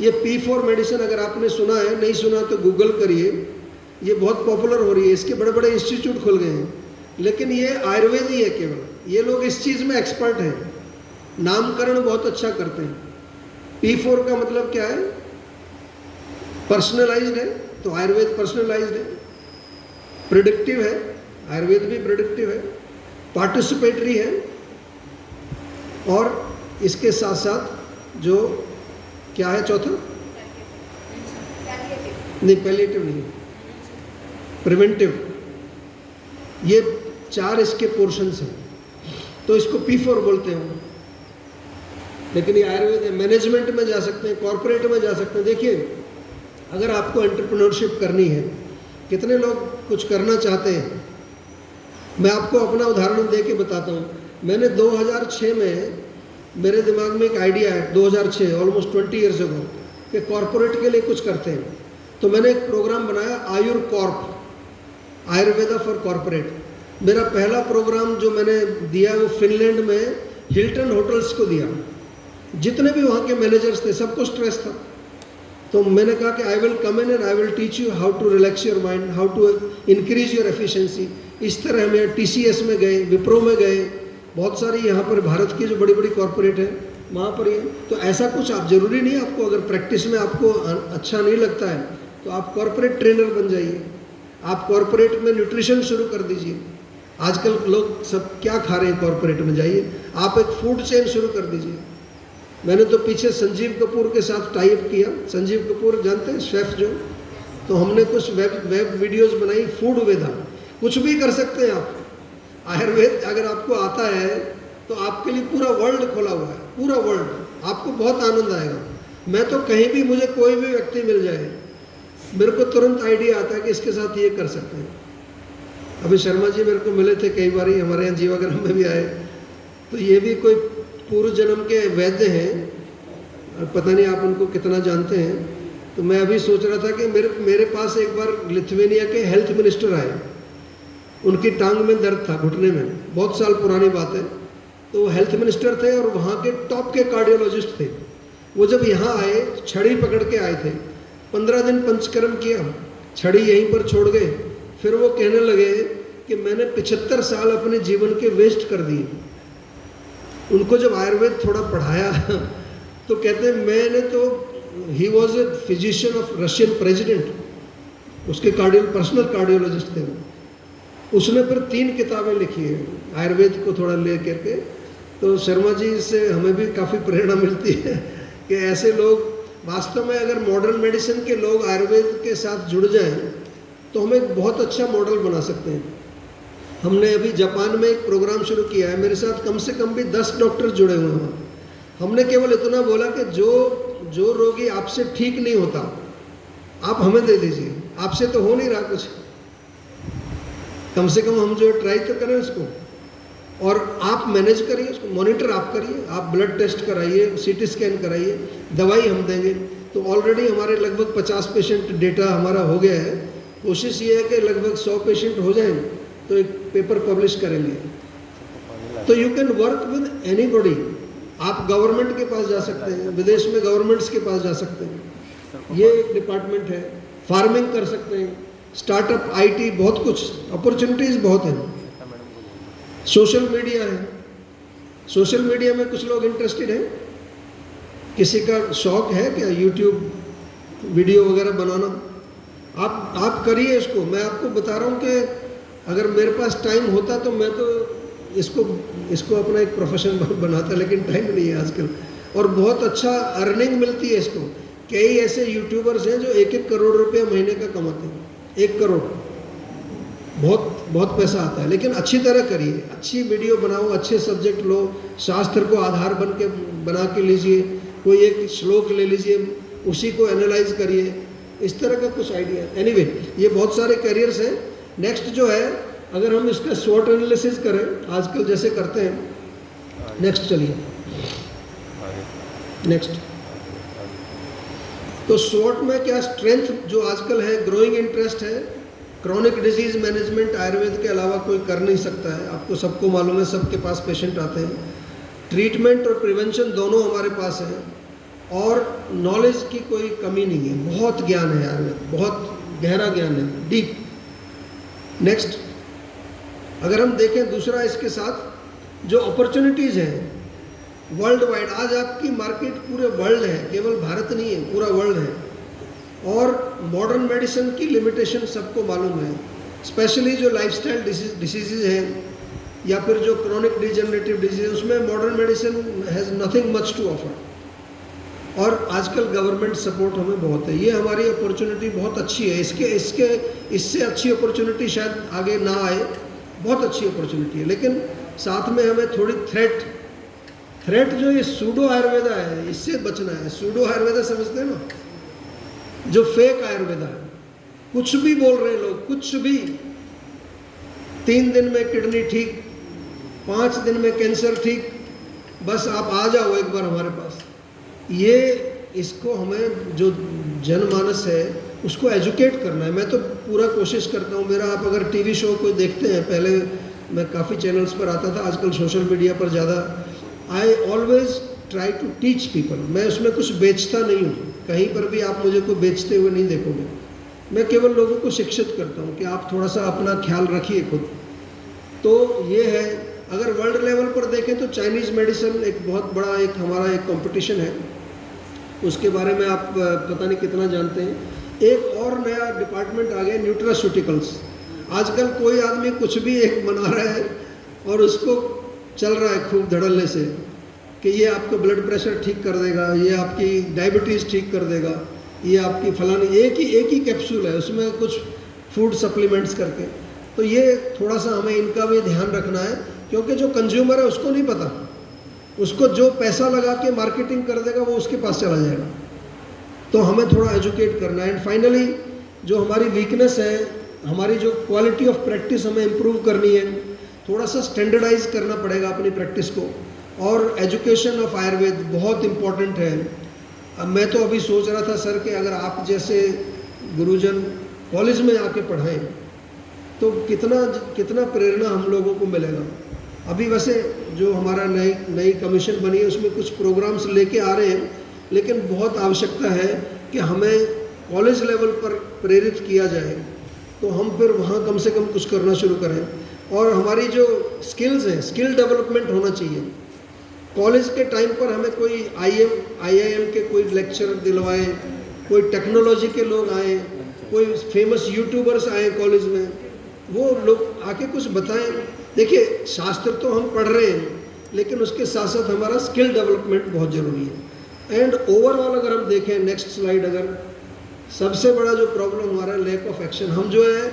ये P4 मेडिसिन अगर आपने सुना है, नहीं सुना तो गूगल करिए, ये बहुत पॉपुलर हो रही है। इसके बड़े बड़े इंस्टीट्यूट खुल गए हैं, लेकिन ये आयुर्वेद ही है केवल। ये लोग इस चीज़ में एक्सपर्ट हैं, नामकरण बहुत अच्छा करते हैं। P4 का मतलब क्या है? पर्सनलाइज्ड है, तो आयुर्वेद पर्सनलाइज्ड है। प्रिडिक्टिव है, आयुर्वेद भी प्रिडिक्टिव है। पार्टिसिपेटरी है, और इसके साथ साथ जो क्या है चौथा? नहीं, पैलिएटिव नहीं, प्रिवेंटिव। ये 4 इसके पोर्शंस हैं, तो इसको P4 बोलते हैं। लेकिन ये आयुर्वेद है। मैनेजमेंट में जा सकते हैं, कॉर्पोरेट में जा सकते हैं। देखिए, अगर आपको एंटरप्रेन्योरशिप करनी है, कितने लोग कुछ करना चाहते हैं? मैं आपको अपना उदाहरण दे के बताता हूँ। मैंने 2006 में, मेरे दिमाग में एक आइडिया है, 2006 ऑलमोस्ट 20 ईयर्स अगो, कि कॉर्पोरेट के लिए कुछ करते हैं। तो मैंने एक प्रोग्राम बनाया, आयुर्कॉर्प, आयुर्वेदा फॉर कॉर्पोरेट। मेरा पहला प्रोग्राम जो मैंने दिया वो फिनलैंड में हिल्टन होटल्स को दिया। जितने भी वहाँ के मैनेजर्स थे सबको स्ट्रेस था, तो मैंने कहा कि I will come in and I will teach you how to relax your mind, how to increase your efficiency. इस तरह हम यहाँ TCS में गए, विप्रो में गए, बहुत सारी यहाँ पर भारत की जो बड़ी बड़ी कॉर्पोरेट है वहाँ पर ही। तो ऐसा कुछ आप, जरूरी नहीं आपको, अगर प्रैक्टिस में आपको अच्छा नहीं लगता है तो आप कॉर्पोरेट ट्रेनर बन जाइए। आप कॉर्पोरेट में न्यूट्रिशन शुरू कर दीजिए। आजकल लोग सब क्या खा रहे हैं कॉर्पोरेट में, जाइए आप एक फूड चेन शुरू कर दीजिए। मैंने तो पीछे संजीव कपूर के साथ टाई अप किया। संजीव कपूर जानते हैं, शेफ जो, तो हमने कुछ वेब वीडियोस बनाई, फूड वेदा। कुछ भी कर सकते हैं आप। आयुर्वेद अगर आपको आता है तो आपके लिए पूरा वर्ल्ड खोला हुआ है, पूरा वर्ल्ड। आपको बहुत आनंद आएगा। मैं तो कहीं भी, मुझे कोई भी व्यक्ति मिल जाए, मेरे को तुरंत आइडिया आता है कि इसके साथ ये कर सकते हैं। अभी शर्मा जी मेरे को मिले थे कई बार, हमारे यहाँ जीवाग्राम में भी आए, तो ये भी कोई पूर्व जन्म के वैद्य हैं, पता नहीं आप उनको कितना जानते हैं। तो मैं अभी सोच रहा था कि मेरे पास एक बार लिथुआनिया के हेल्थ मिनिस्टर आए, उनकी टांग में दर्द था, घुटने में, बहुत साल पुरानी बात है। तो वो हेल्थ मिनिस्टर थे और वहाँ के टॉप के कार्डियोलॉजिस्ट थे। वो जब यहाँ आए छड़ी पकड़ के आए थे, 15 दिन पंचकर्म किया, छड़ी यहीं पर छोड़ गए। फिर वो कहने लगे कि मैंने 75 साल अपने जीवन के वेस्ट कर दिए। उनको जब आयुर्वेद थोड़ा पढ़ाया तो कहते हैं मैंने तो, he was a physician of Russian president, उसके पर्सनल कार्डियोलॉजिस्ट थे वो। उसने फिर 3 किताबें लिखी है आयुर्वेद को थोड़ा ले करके। तो शर्मा जी से हमें भी काफ़ी प्रेरणा मिलती है कि ऐसे लोग, वास्तव में अगर मॉडर्न मेडिसिन के लोग आयुर्वेद के साथ जुड़ जाएं तो हम एक बहुत अच्छा मॉडल बना सकते हैं। हमने अभी जापान में एक प्रोग्राम शुरू किया है, मेरे साथ कम से कम भी 10 डॉक्टर जुड़े हुए हैं। हमने केवल इतना बोला कि जो रोगी आपसे ठीक नहीं होता आप हमें दे दीजिए, आपसे तो हो नहीं रहा कुछ, कम से कम हम जो ट्राई तो करें उसको, और आप मैनेज करिए उसको, मॉनिटर आप करिए, आप ब्लड टेस्ट कराइए, सीटी स्कैन कराइए, दवाई हम देंगे। तो ऑलरेडी हमारे लगभग 50 पेशेंट डेटा हमारा हो गया है। कोशिश ये है कि लगभग 100 पेशेंट हो जाएं तो एक पेपर पब्लिश करेंगे। तो you can work with anybody. आप गवर्नमेंट के पास जा सकते हैं, विदेश में गवर्नमेंट्स के पास जा सकते हैं, ये एक डिपार्टमेंट है। फार्मिंग कर सकते हैं, स्टार्टअप, आईटी, बहुत कुछ अपॉर्चुनिटीज़ बहुत हैं। सोशल मीडिया है, सोशल मीडिया में कुछ लोग इंटरेस्टेड हैं, किसी का शौक है क्या यूट्यूब वीडियो वगैरह बनाना, आप करिए इसको। मैं आपको बता रहा हूँ कि अगर मेरे पास टाइम होता तो मैं तो इसको अपना एक प्रोफेशन बनाता, लेकिन टाइम नहीं है आजकल। और बहुत अच्छा अर्निंग मिलती है इसको। कई ऐसे यूट्यूबर्स हैं जो 1-1 करोड़ रुपया महीने का कमाते हैं, 1 करोड़, बहुत पैसा आता है। लेकिन अच्छी तरह करिए, अच्छी वीडियो बनाओ, अच्छे सब्जेक्ट लो, शास्त्र को आधार बना के लीजिए, कोई एक श्लोक ले लीजिए, उसी को एनालाइज करिए, इस तरह का कुछ आइडिया। एनीवे, ये बहुत सारे करियर्स हैं। नेक्स्ट जो है, अगर हम इसका स्वॉट एनालिसिस करें आजकल जैसे करते हैं, नेक्स्ट चलिए, नेक्स्ट। तो स्वॉट में क्या स्ट्रेंथ जो आजकल है, ग्रोइंग इंटरेस्ट है, क्रॉनिक डिजीज मैनेजमेंट आयुर्वेद के अलावा कोई कर नहीं सकता है, आपको सबको मालूम है, सबके पास पेशेंट आते हैं। ट्रीटमेंट और प्रिवेंशन दोनों हमारे पास है, और नॉलेज की कोई कमी नहीं है, बहुत ज्ञान है आयुर्वेद, बहुत गहरा ज्ञान है, डीप। नेक्स्ट, अगर हम देखें दूसरा इसके साथ जो अपॉर्चुनिटीज़ हैं वर्ल्ड वाइड, आज आपकी मार्केट पूरे वर्ल्ड है, केवल भारत नहीं है, पूरा वर्ल्ड है। और मॉडर्न मेडिसिन की लिमिटेशन सबको मालूम है, स्पेशली जो लाइफस्टाइल डिसीजेज हैं या फिर जो क्रॉनिक डिजेनरेटिव डिजीज, उसमें modern medicine has nothing much to offer. और आजकल गवर्नमेंट सपोर्ट हमें बहुत है, ये हमारी अपॉर्चुनिटी बहुत अच्छी है। इससे अच्छी अपॉर्चुनिटी शायद आगे ना आए, बहुत अच्छी अपॉर्चुनिटी है। लेकिन साथ में हमें थोड़ी थ्रेट जो ये सूडो आयुर्वेदा है, इससे बचना है। सूडो आयुर्वेदा समझते हैं ना, जो फेक आयुर्वेदा है, कुछ भी बोल रहे हैं लोग, कुछ भी। 3 दिन में किडनी ठीक, 5 दिन में कैंसर ठीक, बस आप आ जाओ एक बार हमारे पास। ये इसको हमें जो जनमानस है उसको एजुकेट करना है। मैं तो पूरा कोशिश करता हूँ, मेरा आप अगर टीवी शो कोई देखते हैं, पहले मैं काफ़ी चैनल्स पर आता था, आजकल सोशल मीडिया पर ज़्यादा, I always try to teach people. मैं उसमें कुछ बेचता नहीं हूँ, कहीं पर भी आप मुझे को बेचते हुए नहीं देखोगे। मैं केवल लोगों को शिक्षित करता हूँ कि आप थोड़ा सा अपना ख्याल रखिए खुद। तो ये है, अगर वर्ल्ड लेवल पर देखें तो चाइनीज़ मेडिसिन एक बहुत बड़ा एक हमारा एक कंपटीशन है, उसके बारे में आप पता नहीं कितना जानते हैं। एक और नया डिपार्टमेंट आ गया, न्यूट्रास्यूटिकल्स। आजकल कोई आदमी कुछ भी एक बना रहा है और उसको चल रहा है खूब धड़ल्ले से कि ये आपका ब्लड प्रेशर ठीक कर देगा, ये आपकी डायबिटीज़ ठीक कर देगा, ये आपकी फलानी, एक ही कैप्सूल है, उसमें कुछ फूड सप्लीमेंट्स करके। तो ये थोड़ा सा हमें इनका भी ध्यान रखना है, क्योंकि जो कंज्यूमर है उसको नहीं पता, उसको जो पैसा लगा के मार्केटिंग कर देगा वो उसके पास चला जाएगा। तो हमें थोड़ा एजुकेट करना है। एंड फाइनली जो हमारी वीकनेस है हमारी जो क्वालिटी ऑफ प्रैक्टिस हमें इम्प्रूव करनी है, थोड़ा सा स्टैंडर्डाइज करना पड़ेगा अपनी प्रैक्टिस को। और एजुकेशन ऑफ आयुर्वेद बहुत इम्पॉर्टेंट है। अब मैं तो अभी सोच रहा था सर कि अगर आप जैसे गुरुजन कॉलेज में आके पढ़ाएं तो कितना प्रेरणा हम लोगों को मिलेगा। अभी वैसे जो हमारा नई कमीशन बनी है उसमें कुछ प्रोग्राम्स लेके आ रहे हैं, लेकिन बहुत आवश्यकता है कि हमें कॉलेज लेवल पर प्रेरित किया जाए, तो हम फिर वहाँ कम से कम कुछ करना शुरू करें। और हमारी जो स्किल्स हैं, स्किल डेवलपमेंट होना चाहिए। कॉलेज के टाइम पर हमें कोई IIM के कोई लेक्चर दिलवाए, कोई टेक्नोलॉजी के लोग आए, कोई फेमस यूट्यूबर्स आए कॉलेज में, वो लोग आके कुछ बताएं। देखिए, शास्त्र तो हम पढ़ रहे हैं, लेकिन उसके साथ साथ हमारा स्किल डेवलपमेंट बहुत ज़रूरी है। एंड ओवरऑल अगर हम देखें, नेक्स्ट स्लाइड, अगर सबसे बड़ा जो प्रॉब्लम हमारा लैक ऑफ एक्शन, हम जो है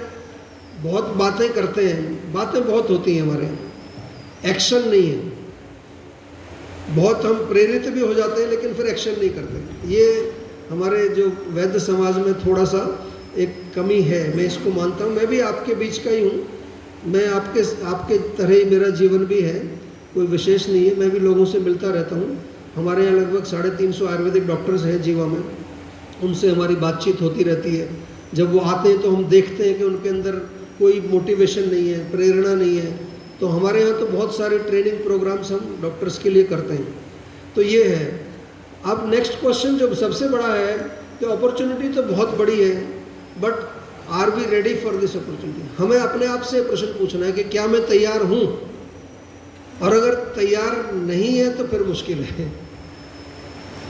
बहुत बातें करते हैं, बातें बहुत होती हैं हमारे, एक्शन नहीं है। बहुत हम प्रेरित भी हो जाते हैं लेकिन फिर एक्शन नहीं करते। ये हमारे जो वैद्य समाज में थोड़ा सा एक कमी है, मैं इसको मानता हूँ। मैं भी आपके बीच का ही हूँ, मैं आपके तरह ही मेरा जीवन भी है, कोई विशेष नहीं है। मैं भी लोगों से मिलता रहता हूँ। हमारे यहाँ लगभग 350 आयुर्वेदिक डॉक्टर्स हैं जीवा में, उनसे हमारी बातचीत होती रहती है। जब वो आते हैं तो हम देखते हैं कि उनके अंदर कोई मोटिवेशन नहीं है, प्रेरणा नहीं है। तो हमारे यहाँ तो बहुत सारे ट्रेनिंग प्रोग्राम्स हम डॉक्टर्स के लिए करते हैं। तो ये है। अब नेक्स्ट क्वेश्चन जो सबसे बड़ा है कि अपॉर्चुनिटी तो बहुत बड़ी है, but are we ready for this opportunity. हमें अपने आप से प्रश्न पूछना है कि क्या मैं तैयार हूँ, और अगर तैयार नहीं है तो फिर मुश्किल है।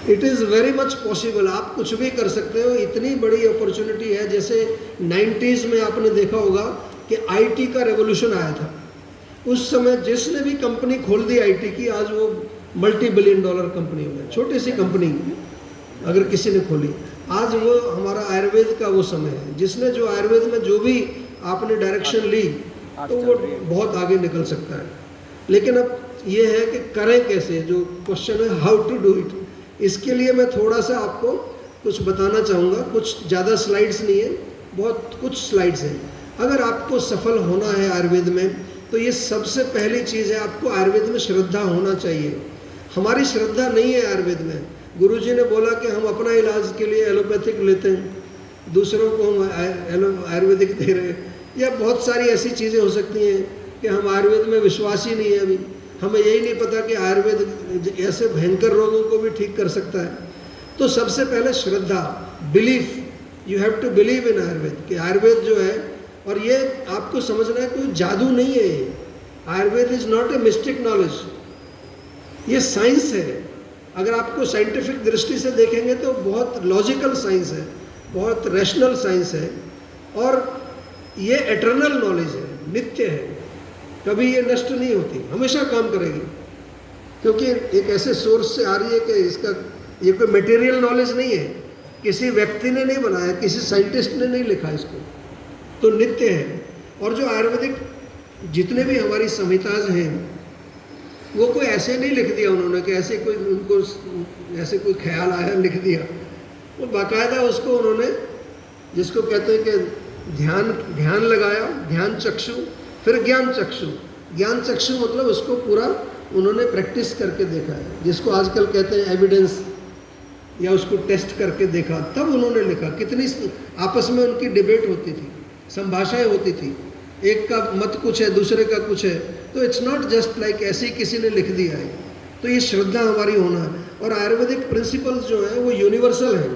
It is very much possible, आप कुछ भी कर सकते हो। इतनी बड़ी अपॉर्चुनिटी है। जैसे 90s में आपने देखा होगा कि IT का रेवोल्यूशन आया था। उस समय जिसने भी कंपनी खोल दी IT की, आज वो $multi-billion कंपनी हो गई। छोटी सी कंपनी अगर किसी ने खोली, आज वो हमारा आयुर्वेद का वो समय है। जिसने जो आयुर्वेद में जो भी आपने डायरेक्शन ली, तो वो बहुत आगे निकल सकता है। लेकिन अब ये है कि करें कैसे, जो क्वेश्चन है हाउ टू डू इट। इसके लिए मैं थोड़ा सा आपको कुछ बताना चाहूँगा। कुछ ज़्यादा स्लाइड्स नहीं है, बहुत कुछ स्लाइड्स हैं। अगर आपको सफल होना है आयुर्वेद में, तो ये सबसे पहली चीज़ है, आपको आयुर्वेद में श्रद्धा होना चाहिए। हमारी श्रद्धा नहीं है आयुर्वेद में। गुरुजी ने बोला कि हम अपना इलाज के लिए एलोपैथिक लेते हैं, दूसरों को हम आयुर्वेदिक दे रहे हैं, या बहुत सारी ऐसी चीज़ें हो सकती हैं कि हम आयुर्वेद में विश्वास ही नहीं है। अभी हमें यही नहीं पता कि आयुर्वेद ऐसे भयंकर रोगों को भी ठीक कर सकता है। तो सबसे पहले श्रद्धा, belief, you have to believe in Ayurveda, कि आयुर्वेद जो है, और ये आपको समझना है कोई जादू नहीं है ये। Ayurveda is not a mystic knowledge, ये साइंस है। अगर आपको साइंटिफिक दृष्टि से देखेंगे तो बहुत लॉजिकल साइंस है, बहुत रैशनल साइंस है, और ये एटर्नल नॉलेज है, नित्य है, कभी ये नष्ट नहीं होती, हमेशा काम करेगी, क्योंकि एक ऐसे सोर्स से आ रही है कि इसका ये कोई मटेरियल नॉलेज नहीं है, किसी व्यक्ति ने नहीं बनाया, किसी साइंटिस्ट ने नहीं लिखा इसको, तो नित्य है। और जो आयुर्वेदिक जितने भी हमारी संहिताज हैं, वो कोई ऐसे नहीं लिख दिया उन्होंने कि ऐसे कोई उनको ऐसे कोई ख्याल आया लिख दिया। वो बाकायदा उसको उन्होंने, जिसको कहते हैं कि ध्यान लगाया, ध्यान चक्षु, फिर ज्ञान चक्षु। ज्ञान चक्षु मतलब उसको पूरा उन्होंने प्रैक्टिस करके देखा है, जिसको आजकल कहते हैं एविडेंस, या उसको टेस्ट करके देखा, तब उन्होंने लिखा। कितनी आपस में उनकी डिबेट होती थी, संभाषाएं होती थी, एक का मत कुछ है, दूसरे का कुछ है। तो इट्स नॉट जस्ट लाइक ऐसे ही किसी ने लिख दिया है। तो ये श्रद्धा हमारी होना है। और आयुर्वेदिक प्रिंसिपल्स जो है वो यूनिवर्सल है,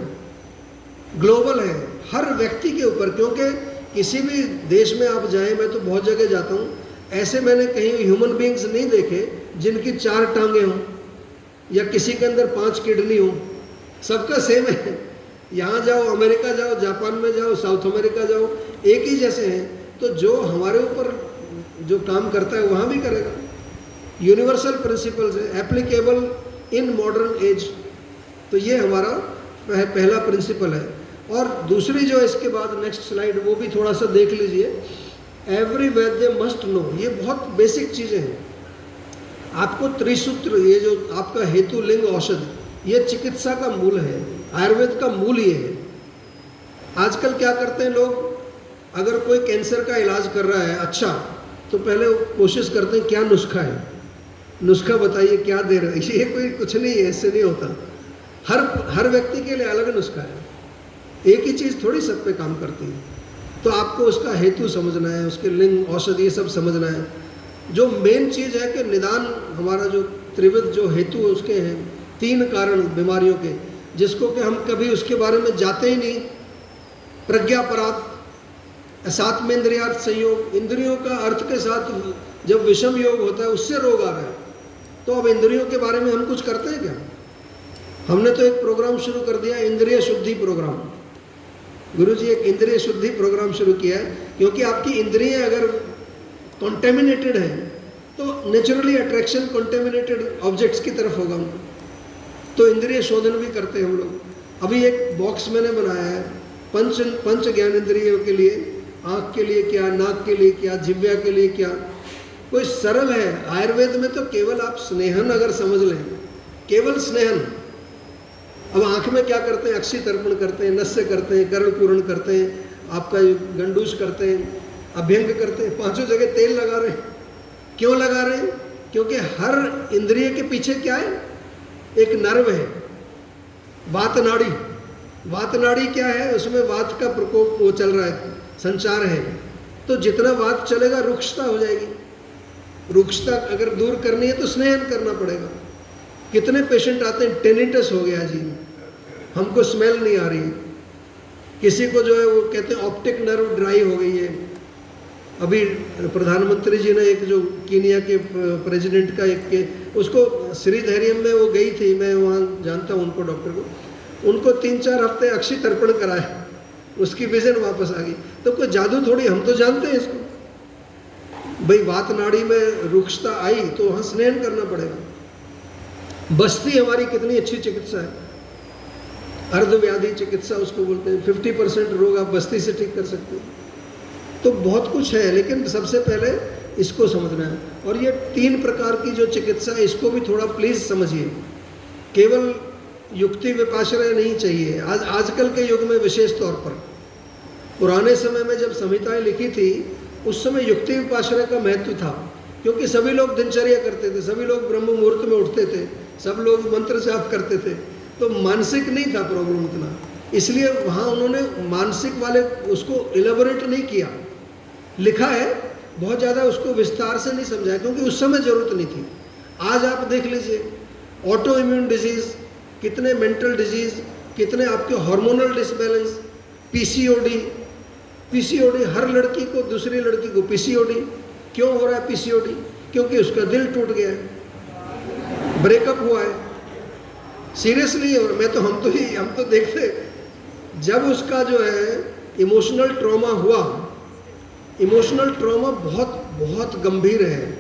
ग्लोबल है, हर व्यक्ति के ऊपर। क्योंकि किसी भी देश में आप जाएं, मैं तो बहुत जगह जाता हूँ, ऐसे मैंने कहीं ह्यूमन बींग्स नहीं देखे जिनकी 4 टांगें हों या किसी के अंदर 5 किडनी हो। सबका सेम है। यहाँ जाओ, अमेरिका जाओ, जापान में जाओ, साउथ अमेरिका जाओ, एक ही जैसे हैं। तो जो हमारे ऊपर जो काम करता है वहाँ भी करेगा। यूनिवर्सल प्रिंसिपल्स है, एप्लीकेबल इन मॉडर्न एज। तो ये हमारा पहला प्रिंसिपल है। और दूसरी जो इसके बाद नेक्स्ट स्लाइड, वो भी थोड़ा सा देख लीजिए। एवरी वैद्य मस्ट नो, ये बहुत बेसिक चीज़ें हैं। आपको त्रिसूत्र, ये जो आपका हेतु लिंग औषध, ये चिकित्सा का मूल है, आयुर्वेद का मूल ये है। आजकल क्या करते हैं लोग अगर कोई कैंसर का इलाज कर रहा है अच्छा, तो पहले वो कोशिश करते हैं क्या नुस्खा है, नुस्खा बताइए क्या दे रहे हैं। ये कोई कुछ नहीं है, ऐसे नहीं होता। हर व्यक्ति के लिए अलग नुस्खा है, एक ही चीज़ थोड़ी सब पे काम करती है। तो आपको उसका हेतु समझना है, उसके लिंग औषधि ये सब समझना है। जो मेन चीज़ है कि निदान हमारा जो त्रिविध जो हेतु उसके हैं, 3 कारण बीमारियों के, जिसको कि हम कभी उसके बारे में जाते ही नहीं। प्रज्ञापराध, सात्मेंद्रियार्थ संयोग, इंद्रियों का अर्थ के साथ जब विषम योग होता है उससे रोग आ रहा है। तो अब इंद्रियों के बारे में हम कुछ करते हैं क्या? हमने तो एक प्रोग्राम शुरू कर दिया, इंद्रिय शुद्धि प्रोग्राम। गुरुजी एक इंद्रिय शुद्धि प्रोग्राम शुरू किया है, क्योंकि आपकी इंद्रियां अगर कॉन्टेमिनेटेड है तो नेचुरली अट्रैक्शन कॉन्टेमिनेटेड ऑब्जेक्ट्स की तरफ होगा उनका। तो इंद्रिय शोधन भी करते हैं हम लोग। अभी एक बॉक्स मैंने बनाया है पंच ज्ञान इंद्रियों के लिए, आँख के लिए क्या, नाक के लिए क्या, जिह्वा के लिए क्या। कोई सरल है। आयुर्वेद में तो केवल आप स्नेहन अगर समझ लें, केवल स्नेहन। अब आँख में क्या करते हैं? अक्षि तर्पण करते हैं, नस्य करते हैं, कर्ण पूरण करते हैं, आपका गंडूश करते हैं, अभ्यंग करते हैं, 5 जगह तेल लगा रहे हैं। क्यों लगा रहे हैं? क्योंकि हर इंद्रिय के पीछे क्या है? एक नर्व है, वात नाड़ी। वात नाड़ी क्या है? उसमें वात का प्रकोप वो चल रहा है, संचार है। तो जितना वात चलेगा रुक्षता हो जाएगी। रुक्षता अगर दूर करनी है तो स्नेहन करना पड़ेगा। कितने पेशेंट आते हैं, टेनिटस हो गया जी, हमको स्मेल नहीं आ रही है। किसी को जो है वो कहते हैं ऑप्टिक नर्व ड्राई हो गई है। अभी प्रधानमंत्री जी ने एक जो कीनिया के प्रेसिडेंट का एक के उसको श्रीधैर्यम में वो गई थी, मैं वहाँ जानता हूँ उनको, डॉक्टर को, उनको 3-4 हफ्ते अक्षि तर्पण कराए, उसकी विजन वापस आ गई। तो कोई जादू थोड़ी, हम तो जानते हैं इसको। भाई वात नाड़ी में रुक्षता आई तो वहाँ स्नेहन करना पड़ेगा। बस्ती हमारी कितनी अच्छी चिकित्सा है, अर्धव्याधि चिकित्सा उसको बोलते हैं। 50% रोग आप बस्ती से ठीक कर सकते हैं। तो बहुत कुछ है, लेकिन सबसे पहले इसको समझना है। और ये 3 प्रकार की जो चिकित्सा है इसको भी थोड़ा प्लीज़ समझिए। केवल युक्ति विपाश्रय नहीं चाहिए आजकल के युग में, विशेष तौर पर। पुराने समय में जब संहिताएं लिखी थी उस समय युक्ति विपाश्रय का महत्व था, क्योंकि सभी लोग दिनचर्या करते थे, सभी लोग ब्रह्म मुहूर्त में उठते थे, सब लोग मंत्र जाप करते थे। तो मानसिक नहीं था प्रॉब्लम इतना, इसलिए वहाँ उन्होंने मानसिक वाले उसको इलेबोरेट नहीं किया। लिखा है, बहुत ज़्यादा उसको विस्तार से नहीं समझाया, क्योंकि उस समय ज़रूरत नहीं थी। आज आप देख लीजिए, ऑटो इम्यून डिजीज़, कितने मेंटल डिजीज़, कितने आपके हार्मोनल डिसबैलेंस, पीसीओडी, हर लड़की को, दूसरी लड़की को पीसीओडी। क्यों हो रहा है पीसीओडी? क्योंकि उसका दिल टूट गया है, ब्रेकअप हुआ है। सीरियसली, और मैं तो हम तो देखते, जब उसका जो है इमोशनल ट्रॉमा हुआ, इमोशनल ट्रॉमा बहुत बहुत गंभीर है,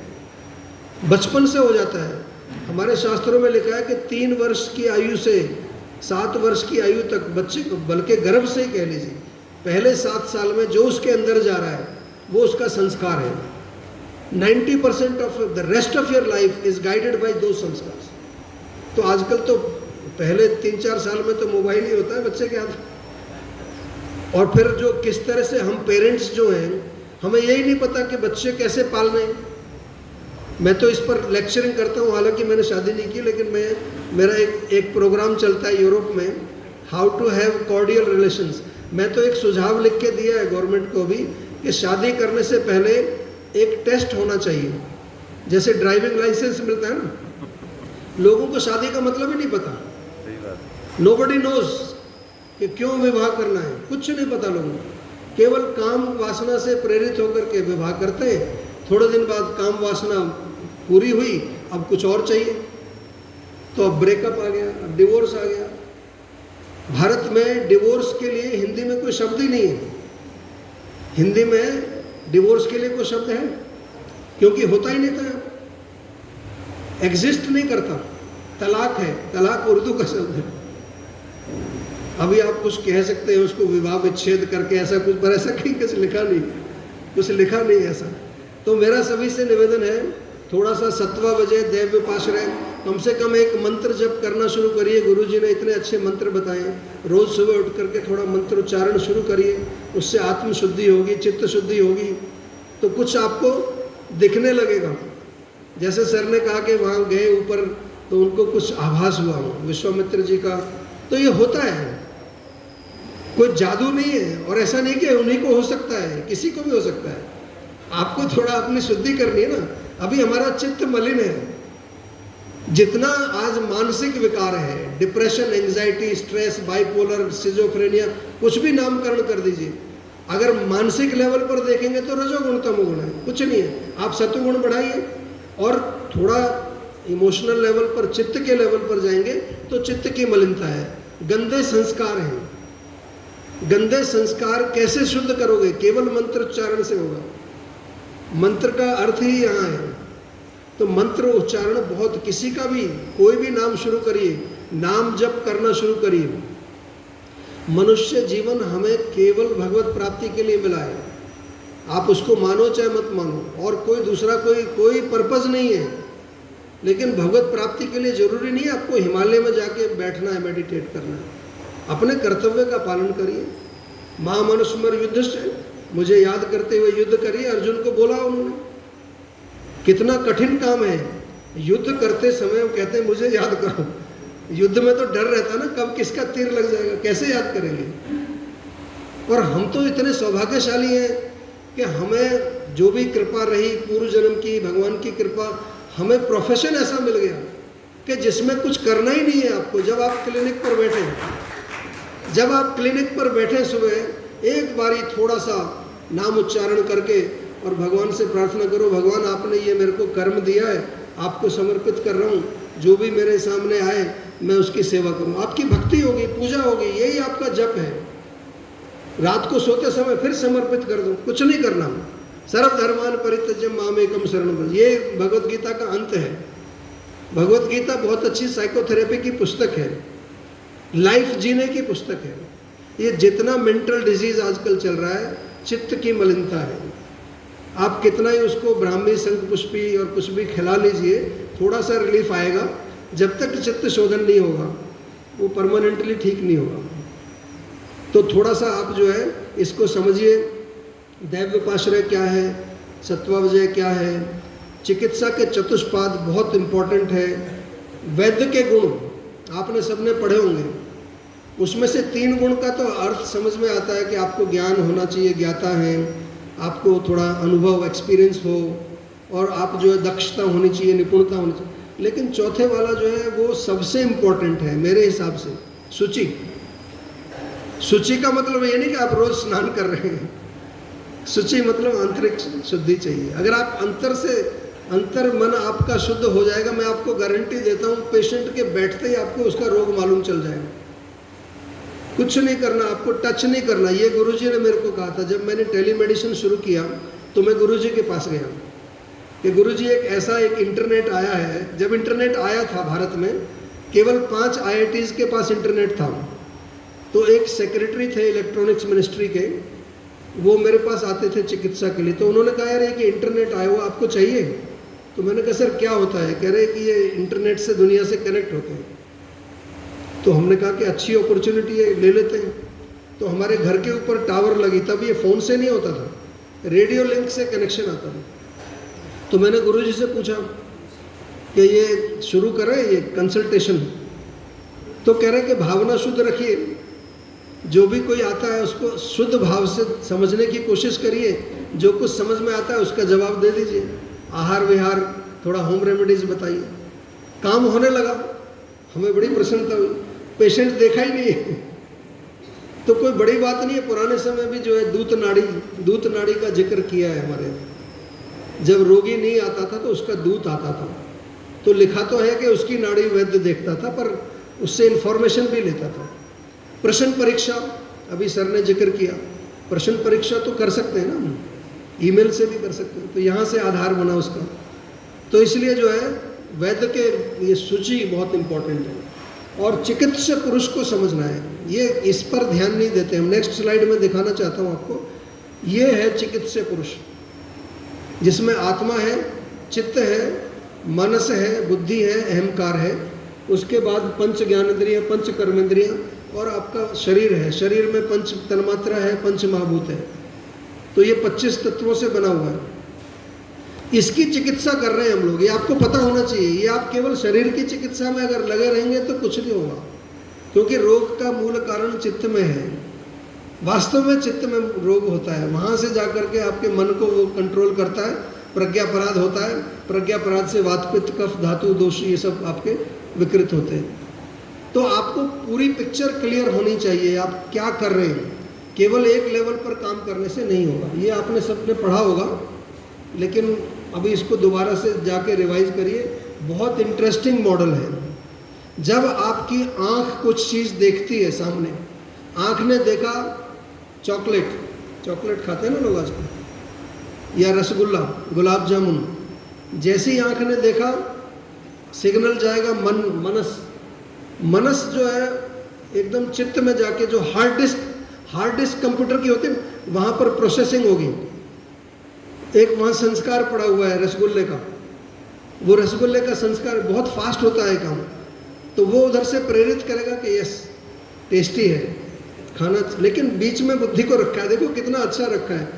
बचपन से हो जाता है। हमारे शास्त्रों में लिखा है कि 3 वर्ष की आयु से 7 वर्ष की आयु तक बच्चे को, बल्कि गर्भ से ही कह लीजिए, पहले 7 साल में जो उसके अंदर जा रहा है वो उसका संस्कार है। 90% of the rest of your life is guided by दो संस्कार। तो आजकल तो पहले 3-4 साल में तो मोबाइल ही होता है बच्चे के हाथ। और फिर जो किस तरह से हम पेरेंट्स जो हैं, हमें यही नहीं पता कि बच्चे कैसे पालने हैं। मैं तो इस पर लेक्चरिंग करता हूँ, हालांकि मैंने शादी नहीं की, लेकिन मेरा एक प्रोग्राम चलता है यूरोप में, how to have cordial relations. मैं तो एक सुझाव लिख के दिया है गवर्नमेंट को भी कि शादी करने से पहले एक टेस्ट होना चाहिए, जैसे ड्राइविंग लाइसेंस मिलता है ना। लोगों को शादी का मतलब ही नहीं पता, नोबडी नोज कि क्यों विवाह करना है, कुछ नहीं पता लोगों को। केवल काम वासना से प्रेरित होकर के विवाह करते हैं, थोड़े दिन बाद काम वासना पूरी हुई, अब कुछ और चाहिए, तो अब ब्रेकअप आ गया, अब डिवोर्स आ गया। भारत में डिवोर्स के लिए हिंदी में कोई शब्द ही नहीं है। हिंदी में डिवोर्स के लिए कोई शब्द है? क्योंकि होता ही नहीं था, एग्जिस्ट नहीं करता। तलाक है, तलाक उर्दू का शब्द है। अभी आप कुछ कह सकते हैं उसको विवाह विच्छेद करके, ऐसा कुछ, पर ऐसा कहीं कुछ लिखा नहीं, कुछ लिखा नहीं ऐसा। तो मेरा सभी से निवेदन है, थोड़ा सा 7वां बजे दैव विपाश्रय कम से कम एक मंत्र जप करना शुरू करिए। गुरुजी ने इतने अच्छे मंत्र बताए। रोज़ सुबह उठ करके थोड़ा मंत्र उच्चारण शुरू करिए, उससे आत्म शुद्धि होगी, चित्त शुद्धि होगी, तो कुछ आपको दिखने लगेगा। जैसे सर ने कहा कि वहाँ गए ऊपर तो उनको कुछ आभास हुआ विश्वामित्र जी का, तो ये होता है, कोई जादू नहीं है। और ऐसा नहीं कि उन्हीं को हो सकता है, किसी को भी हो सकता है। आपको थोड़ा अपनी शुद्धि करनी है ना। अभी हमारा चित्त मलिन है। जितना आज मानसिक विकार है, depression, anxiety, stress, bipolar, schizophrenia, कुछ भी नामकरण कर दीजिए, अगर मानसिक लेवल पर देखेंगे तो रजोगुण तमोगुण है, कुछ नहीं है। आप सत्वगुण बढ़ाइए और थोड़ा इमोशनल लेवल पर, चित्त के लेवल पर जाएंगे तो चित्त की मलिनता है, गंदे संस्कार हैं। गंदे संस्कार कैसे शुद्ध करोगे? केवल मंत्र उच्चारण से होगा। मंत्र का अर्थ ही यहाँ है। तो मंत्र उच्चारण बहुत, किसी का भी कोई भी नाम शुरू करिए, नाम जप करना शुरू करिए। मनुष्य जीवन हमें केवल भगवत प्राप्ति के लिए मिला है। आप उसको मानो चाहे मत मानो, और कोई दूसरा कोई पर्पज नहीं है। लेकिन भगवत प्राप्ति के लिए जरूरी नहीं है आपको हिमालय में जाके बैठना है, मेडिटेट करना है। अपने कर्तव्य का पालन करिए। महामनुस्मर युधिष्ठिर, मुझे याद करते हुए युद्ध करिए, अर्जुन को बोला उन्होंने। कितना कठिन काम है। युद्ध करते समय वो कहते हैं मुझे याद करो। युद्ध में तो डर रहता ना, कब किसका तीर लग जाएगा, कैसे याद करेंगे। और हम तो इतने सौभाग्यशाली हैं कि हमें जो भी कृपा रही पूर्व जन्म की, भगवान की कृपा, हमें प्रोफेशन ऐसा मिल गया कि जिसमें कुछ करना ही नहीं है आपको। जब आप क्लिनिक पर बैठे सुबह एक बारी थोड़ा सा नाम उच्चारण करके और भगवान से प्रार्थना करो, भगवान आपने ये मेरे को कर्म दिया है, आपको समर्पित कर रहा हूँ, जो भी मेरे सामने आए मैं उसकी सेवा करूँ। आपकी भक्ति होगी, पूजा होगी, यही आपका जप है। रात को सोते समय फिर समर्पित कर दो, कुछ नहीं करना। सर्वधर्मान परित्यज्य मामेकम शरणं व्रज, ये भगवत गीता का अंत है। भगवत गीता बहुत अच्छी साइकोथेरेपी की पुस्तक है, लाइफ जीने की पुस्तक है। ये जितना मेंटल डिजीज आजकल चल रहा है, चित्त की मलिनता है। आप कितना ही उसको ब्राह्मी, शंख पुष्पी और कुछ भी खिला लीजिए, थोड़ा सा रिलीफ आएगा। जब तक चित्त शोधन नहीं होगा वो परमानेंटली ठीक नहीं होगा। तो थोड़ा सा आप जो है इसको समझिए। दैव्योपाश्रय क्या है, सत्वावजय क्या है, चिकित्सा के चतुष्पाद बहुत इम्पोर्टेंट है। वैद्य के गुण आपने सबने पढ़े होंगे, उसमें से 3 गुण का तो अर्थ समझ में आता है कि आपको ज्ञान होना चाहिए, ज्ञाता है, आपको थोड़ा अनुभव, एक्सपीरियंस हो, और आप जो है दक्षता होनी चाहिए, निपुणता होनी चाहिए। लेकिन चौथे वाला जो है वो सबसे इम्पोर्टेंट है मेरे हिसाब से, शुचि। शुचि का मतलब ये नहीं कि आप रोज स्नान कर रहे हैं। शुचि मतलब आंतरिक शुद्धि चाहिए। अगर आप अंतर मन आपका शुद्ध हो जाएगा, मैं आपको गारंटी देता हूँ, पेशेंट के बैठते ही आपको उसका रोग मालूम चल जाएगा। कुछ नहीं करना, आपको टच नहीं करना। ये गुरुजी ने मेरे को कहा था जब मैंने टेलीमेडिसिन शुरू किया, तो मैं गुरुजी के पास गया कि गुरुजी एक इंटरनेट आया है। जब इंटरनेट आया था भारत में, केवल 5 IITs के पास इंटरनेट था। तो एक सेक्रेटरी थे इलेक्ट्रॉनिक्स मिनिस्ट्री के, वो मेरे पास आते थे चिकित्सा के लिए। तो उन्होंने कहा यार कि इंटरनेट आया हुआ आपको चाहिए? तो मैंने कहा सर क्या होता है? कह रहे कि ये इंटरनेट से दुनिया से कनेक्ट होते हैं। तो हमने कहा कि अच्छी अपॉर्चुनिटी है, ले लेते हैं। तो हमारे घर के ऊपर टावर लगी, तब ये फ़ोन से नहीं होता था, रेडियो लिंक से कनेक्शन आता था। तो मैंने गुरुजी से पूछा कि ये शुरू करें ये कंसल्टेशन। तो कह रहे कि भावना शुद्ध रखिए, जो भी कोई आता है उसको शुद्ध भाव से समझने की कोशिश करिए, जो कुछ समझ में आता है उसका जवाब दे दीजिए। आहार विहार, थोड़ा होम रेमेडीज बताइए। काम होने लगा, हमें बड़ी प्रसन्नता हुई। पेशेंट देखा ही नहीं है तो कोई बड़ी बात नहीं है। पुराने समय भी जो है दूत नाड़ी का जिक्र किया है हमारे। जब रोगी नहीं आता था तो उसका दूत आता था, तो लिखा तो है कि उसकी नाड़ी वैद्य देखता था, पर उससे इन्फॉर्मेशन भी लेता था। प्रश्न परीक्षा अभी सर ने जिक्र किया, प्रश्न परीक्षा तो कर सकते हैं ना, ईमेल से भी कर सकते हैं। तो यहाँ से आधार बना उसका। तो इसलिए जो है वैद्य के ये सूची बहुत इम्पोर्टेंट है। और चिकित्सक पुरुष को समझना है, ये इस पर ध्यान नहीं देते हम। नेक्स्ट स्लाइड में दिखाना चाहता हूँ आपको। ये है चिकित्सक पुरुष, जिसमें आत्मा है, चित्त है मनस है, बुद्धि है, अहंकार है, उसके बाद पंच ज्ञानेंद्रियाँ, पंच कर्मेंद्रियाँ और आपका शरीर है। शरीर में पंच तन्मात्रा है, पंच महाभूत है। तो ये 25 तत्वों से बना हुआ है। इसकी चिकित्सा कर रहे हैं हम लोग, ये आपको पता होना चाहिए। ये आप केवल शरीर की चिकित्सा में अगर लगे रहेंगे तो कुछ नहीं होगा, क्योंकि रोग का मूल कारण चित्त में है। वास्तव में चित्त में रोग होता है, वहाँ से जाकर के आपके मन को वो कंट्रोल करता है, प्रज्ञापराध होता है। प्रज्ञापराध से वात पित्त कफ धातु दोष ये सब आपके विकृत होते हैं। तो आपको पूरी पिक्चर क्लियर होनी चाहिए, आप क्या कर रहे हैं। केवल एक लेवल पर काम करने से नहीं होगा। ये आपने सबने पढ़ा होगा, लेकिन अभी इसको दोबारा से जाके रिवाइज करिए। बहुत इंटरेस्टिंग मॉडल है। जब आपकी आँख कुछ चीज़ देखती है सामने, आँख ने देखा चॉकलेट खाते हैं ना लोग आजकल, या रसगुल्ला, गुलाब जामुन, जैसी आँख ने देखा सिग्नल जाएगा मनस जो है एकदम चित्त में जाके, जो हार्ड डिस्क कंप्यूटर की होती है, वहाँ पर प्रोसेसिंग होगी। एक वहाँ संस्कार पड़ा हुआ है रसगुल्ले का, वो रसगुल्ले का संस्कार बहुत फास्ट होता है काम, तो वो उधर से प्रेरित करेगा कि यस टेस्टी है खाना। लेकिन बीच में बुद्धि को रखा है, देखो कितना अच्छा रखा है।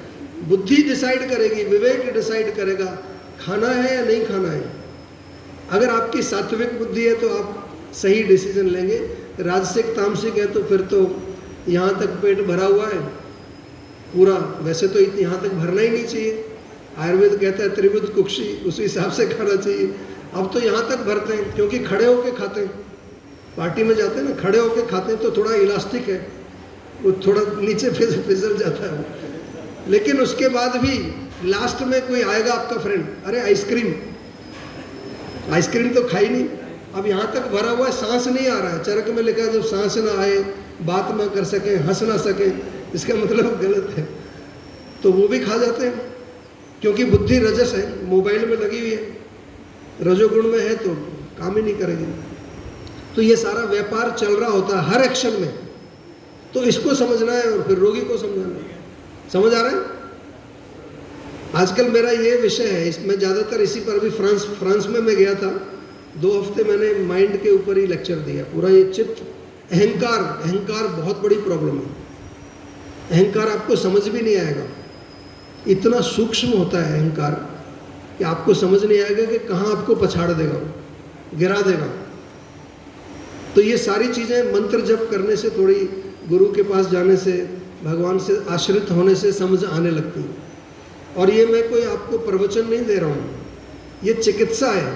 बुद्धि डिसाइड करेगी, विवेक डिसाइड करेगा खाना है या नहीं खाना है। अगर आपकी सात्विक बुद्धि है तो आप सही डिसीजन लेंगे, राजसिक तामसिक है तो फिर तो यहाँ तक पेट भरा हुआ है पूरा, वैसे तो यहाँ तक भरना ही नहीं चाहिए। आयुर्वेद कहता है त्रिभुज कुक्षी, उसी हिसाब से खाना चाहिए। अब तो यहाँ तक भरते हैं, क्योंकि खड़े होके खाते हैं, पार्टी में जाते हैं ना, खड़े होके खाते हैं तो थोड़ा इलास्टिक है, वो थोड़ा नीचे फिसल जाता है। लेकिन उसके बाद भी लास्ट में कोई आएगा आपका फ्रेंड, अरे आइसक्रीम तो खाई नहीं, अब यहाँ तक भरा हुआ है, सांस नहीं आ रहा है। चरक में लिखा है जब सांस ना आए, बात ना कर सकें, हंस ना सकें, इसका मतलब गलत है, तो वो भी खा जाते हैं। क्योंकि बुद्धि रजस है, मोबाइल में लगी हुई है, रजोगुण में है तो काम ही नहीं करेगी। तो ये सारा व्यापार चल रहा होता है हर एक्शन में। तो इसको समझना है और फिर रोगी को समझाना है। समझ आ रहा है? आजकल मेरा ये विषय है, इसमें ज़्यादातर इसी पर भी फ्रांस में मैं गया था, 2 हफ्ते मैंने माइंड के ऊपर ही लेक्चर दिया। पूरा ये चित्त, अहंकार बहुत बड़ी प्रॉब्लम है। अहंकार आपको समझ भी नहीं आएगा, इतना सूक्ष्म होता है अहंकार कि आपको समझ नहीं आएगा कि कहाँ आपको पछाड़ देगा, गिरा देगा। तो ये सारी चीज़ें मंत्र जप करने से, थोड़ी गुरु के पास जाने से, भगवान से आश्रित होने से समझ आने लगती है। और ये मैं कोई आपको प्रवचन नहीं दे रहा हूँ, ये चिकित्सा है।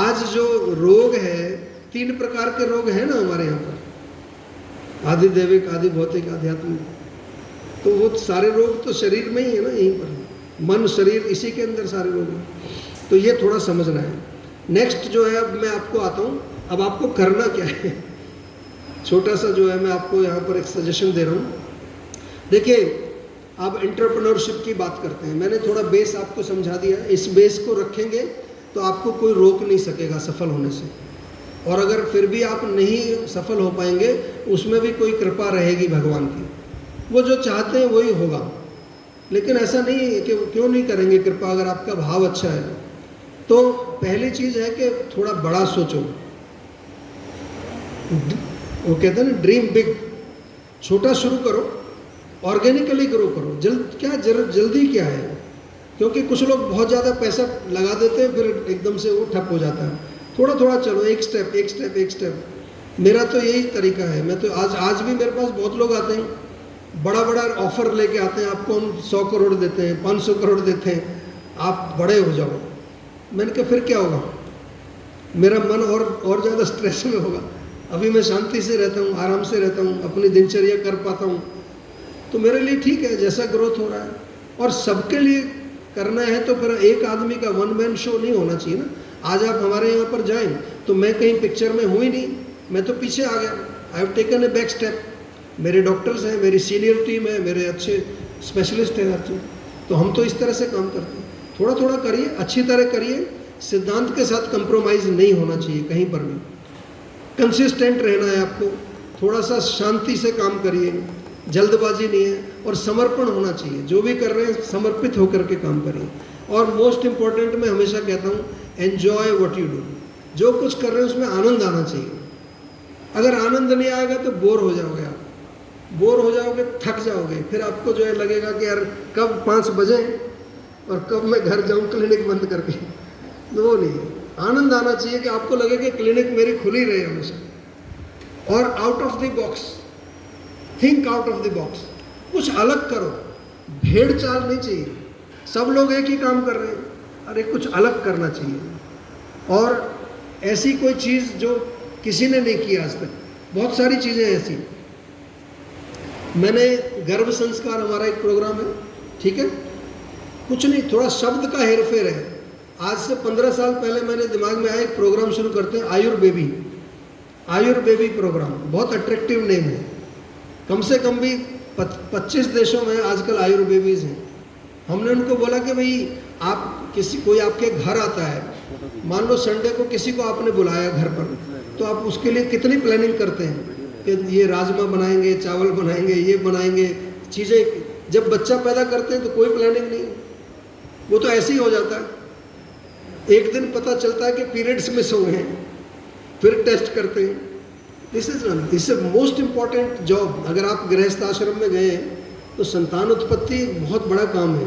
आज जो रोग है, 3 प्रकार के रोग हैं ना हमारे यहाँ पर, आदि दैविक, आदि भौतिक, आध्यात्मिक। तो वो सारे रोग तो शरीर में ही है ना, यहीं पर मन शरीर, इसी के अंदर सारे रोग हैं। तो ये थोड़ा समझना है। नेक्स्ट जो है, अब मैं आपको आता हूँ, अब आपको करना क्या है। छोटा सा जो है मैं आपको यहाँ पर एक सजेशन दे रहा हूँ। देखिए, आप एंटरप्रेन्योरशिप की बात करते हैं, मैंने थोड़ा बेस आपको समझा दिया। इस बेस को रखेंगे तो आपको कोई रोक नहीं सकेगा सफल होने से। और अगर फिर भी आप नहीं सफल हो पाएंगे, उसमें भी कोई कृपा रहेगी भगवान की। वो जो चाहते हैं वही होगा। लेकिन ऐसा नहीं है कि क्यों नहीं करेंगे कृपा, अगर आपका भाव अच्छा है। तो पहली चीज़ है कि थोड़ा बड़ा सोचो। वो कहते हैं ना, ड्रीम बिग। छोटा शुरू करो, ऑर्गेनिकली ग्रो करो। जल्दी क्या है? क्योंकि कुछ लोग बहुत ज़्यादा पैसा लगा देते हैं, फिर एकदम से वो ठप हो जाता है। थोड़ा थोड़ा चलो, एक स्टेप। मेरा तो यही तरीका है। मैं तो आज भी मेरे पास बहुत लोग आते हैं, बड़ा ऑफर लेके आते हैं, आपको हम 100 करोड़ देते हैं, 500 करोड़ देते हैं, आप बड़े हो जाओ। मैंने कहा फिर क्या होगा? मेरा मन और ज़्यादा स्ट्रेस में होगा। अभी मैं शांति से रहता हूँ, आराम से रहता हूँ, अपनी दिनचर्या कर पाता हूँ, तो मेरे लिए ठीक है जैसा ग्रोथ हो रहा है। और सबके लिए करना है तो फिर एक आदमी का 1 मैन शो नहीं होना चाहिए ना। आज आप हमारे यहाँ पर जाएं तो मैं कहीं पिक्चर में हूँ ही नहीं, मैं तो पीछे आ गया। I have taken a back step. मेरे डॉक्टर्स हैं, मेरी सीनियर टीम है, मेरे अच्छे स्पेशलिस्ट हैं हर चीज़। तो हम तो इस तरह से काम करते हैं। थोड़ा थोड़ा करिए, अच्छी तरह करिए, सिद्धांत के साथ कंप्रोमाइज़ नहीं होना चाहिए कहीं पर भी। कंसिस्टेंट रहना है आपको, थोड़ा सा शांति से काम करिए, जल्दबाजी नहीं है, और समर्पण होना चाहिए। जो भी कर रहे हैं समर्पित होकर के काम करिए। और मोस्ट इम्पॉर्टेंट मैं हमेशा कहता हूँ, एन्जॉय व्हाट यू डू। जो कुछ कर रहे हो उसमें आनंद आना चाहिए। अगर आनंद नहीं आएगा तो बोर हो जाओगे, आप बोर हो जाओगे, थक जाओगे, फिर आपको जो है लगेगा कि यार कब 5 बजे और कब मैं घर जाऊं क्लिनिक बंद करके। तो वो नहीं है, आनंद आना चाहिए कि आपको लगे कि क्लिनिक मेरी खुली रहे हमेशा। और out of the box, think out of the box, कुछ अलग करो, भेड़ चाल नहीं चाहिए। सब लोग एक ही काम कर रहे हैं, अरे कुछ अलग करना चाहिए। और ऐसी कोई चीज़ जो किसी ने नहीं की आज तक, बहुत सारी चीज़ें ऐसी। मैंने गर्भ संस्कार, हमारा एक प्रोग्राम है, ठीक है, कुछ नहीं, थोड़ा शब्द का हेरफेर है। आज से 15 साल पहले मेरे दिमाग में आया एक प्रोग्राम शुरू करते हैं, आयुर्बेबी, आयुर्बेबी प्रोग्राम, बहुत अट्रैक्टिव नेम है। कम से कम भी 25 देशों में आजकल आयुर्बेबीज हैं। हमने उनको बोला कि भाई आप कोई आपके घर आता है, मान लो संडे को किसी को आपने बुलाया घर पर, तो आप उसके लिए कितनी प्लानिंग करते हैं कि ये राजमा बनाएंगे, चावल बनाएंगे, ये बनाएंगे चीज़ें। जब बच्चा पैदा करते हैं तो कोई प्लानिंग नहीं, वो तो ऐसे ही हो जाता है। एक दिन पता चलता है कि पीरियड्स मिस हो गए हैं, फिर टेस्ट करते हैं। This is most important job. अगर आप गृहस्थ आश्रम में गए हैं तो संतान उत्पत्ति बहुत बड़ा काम है।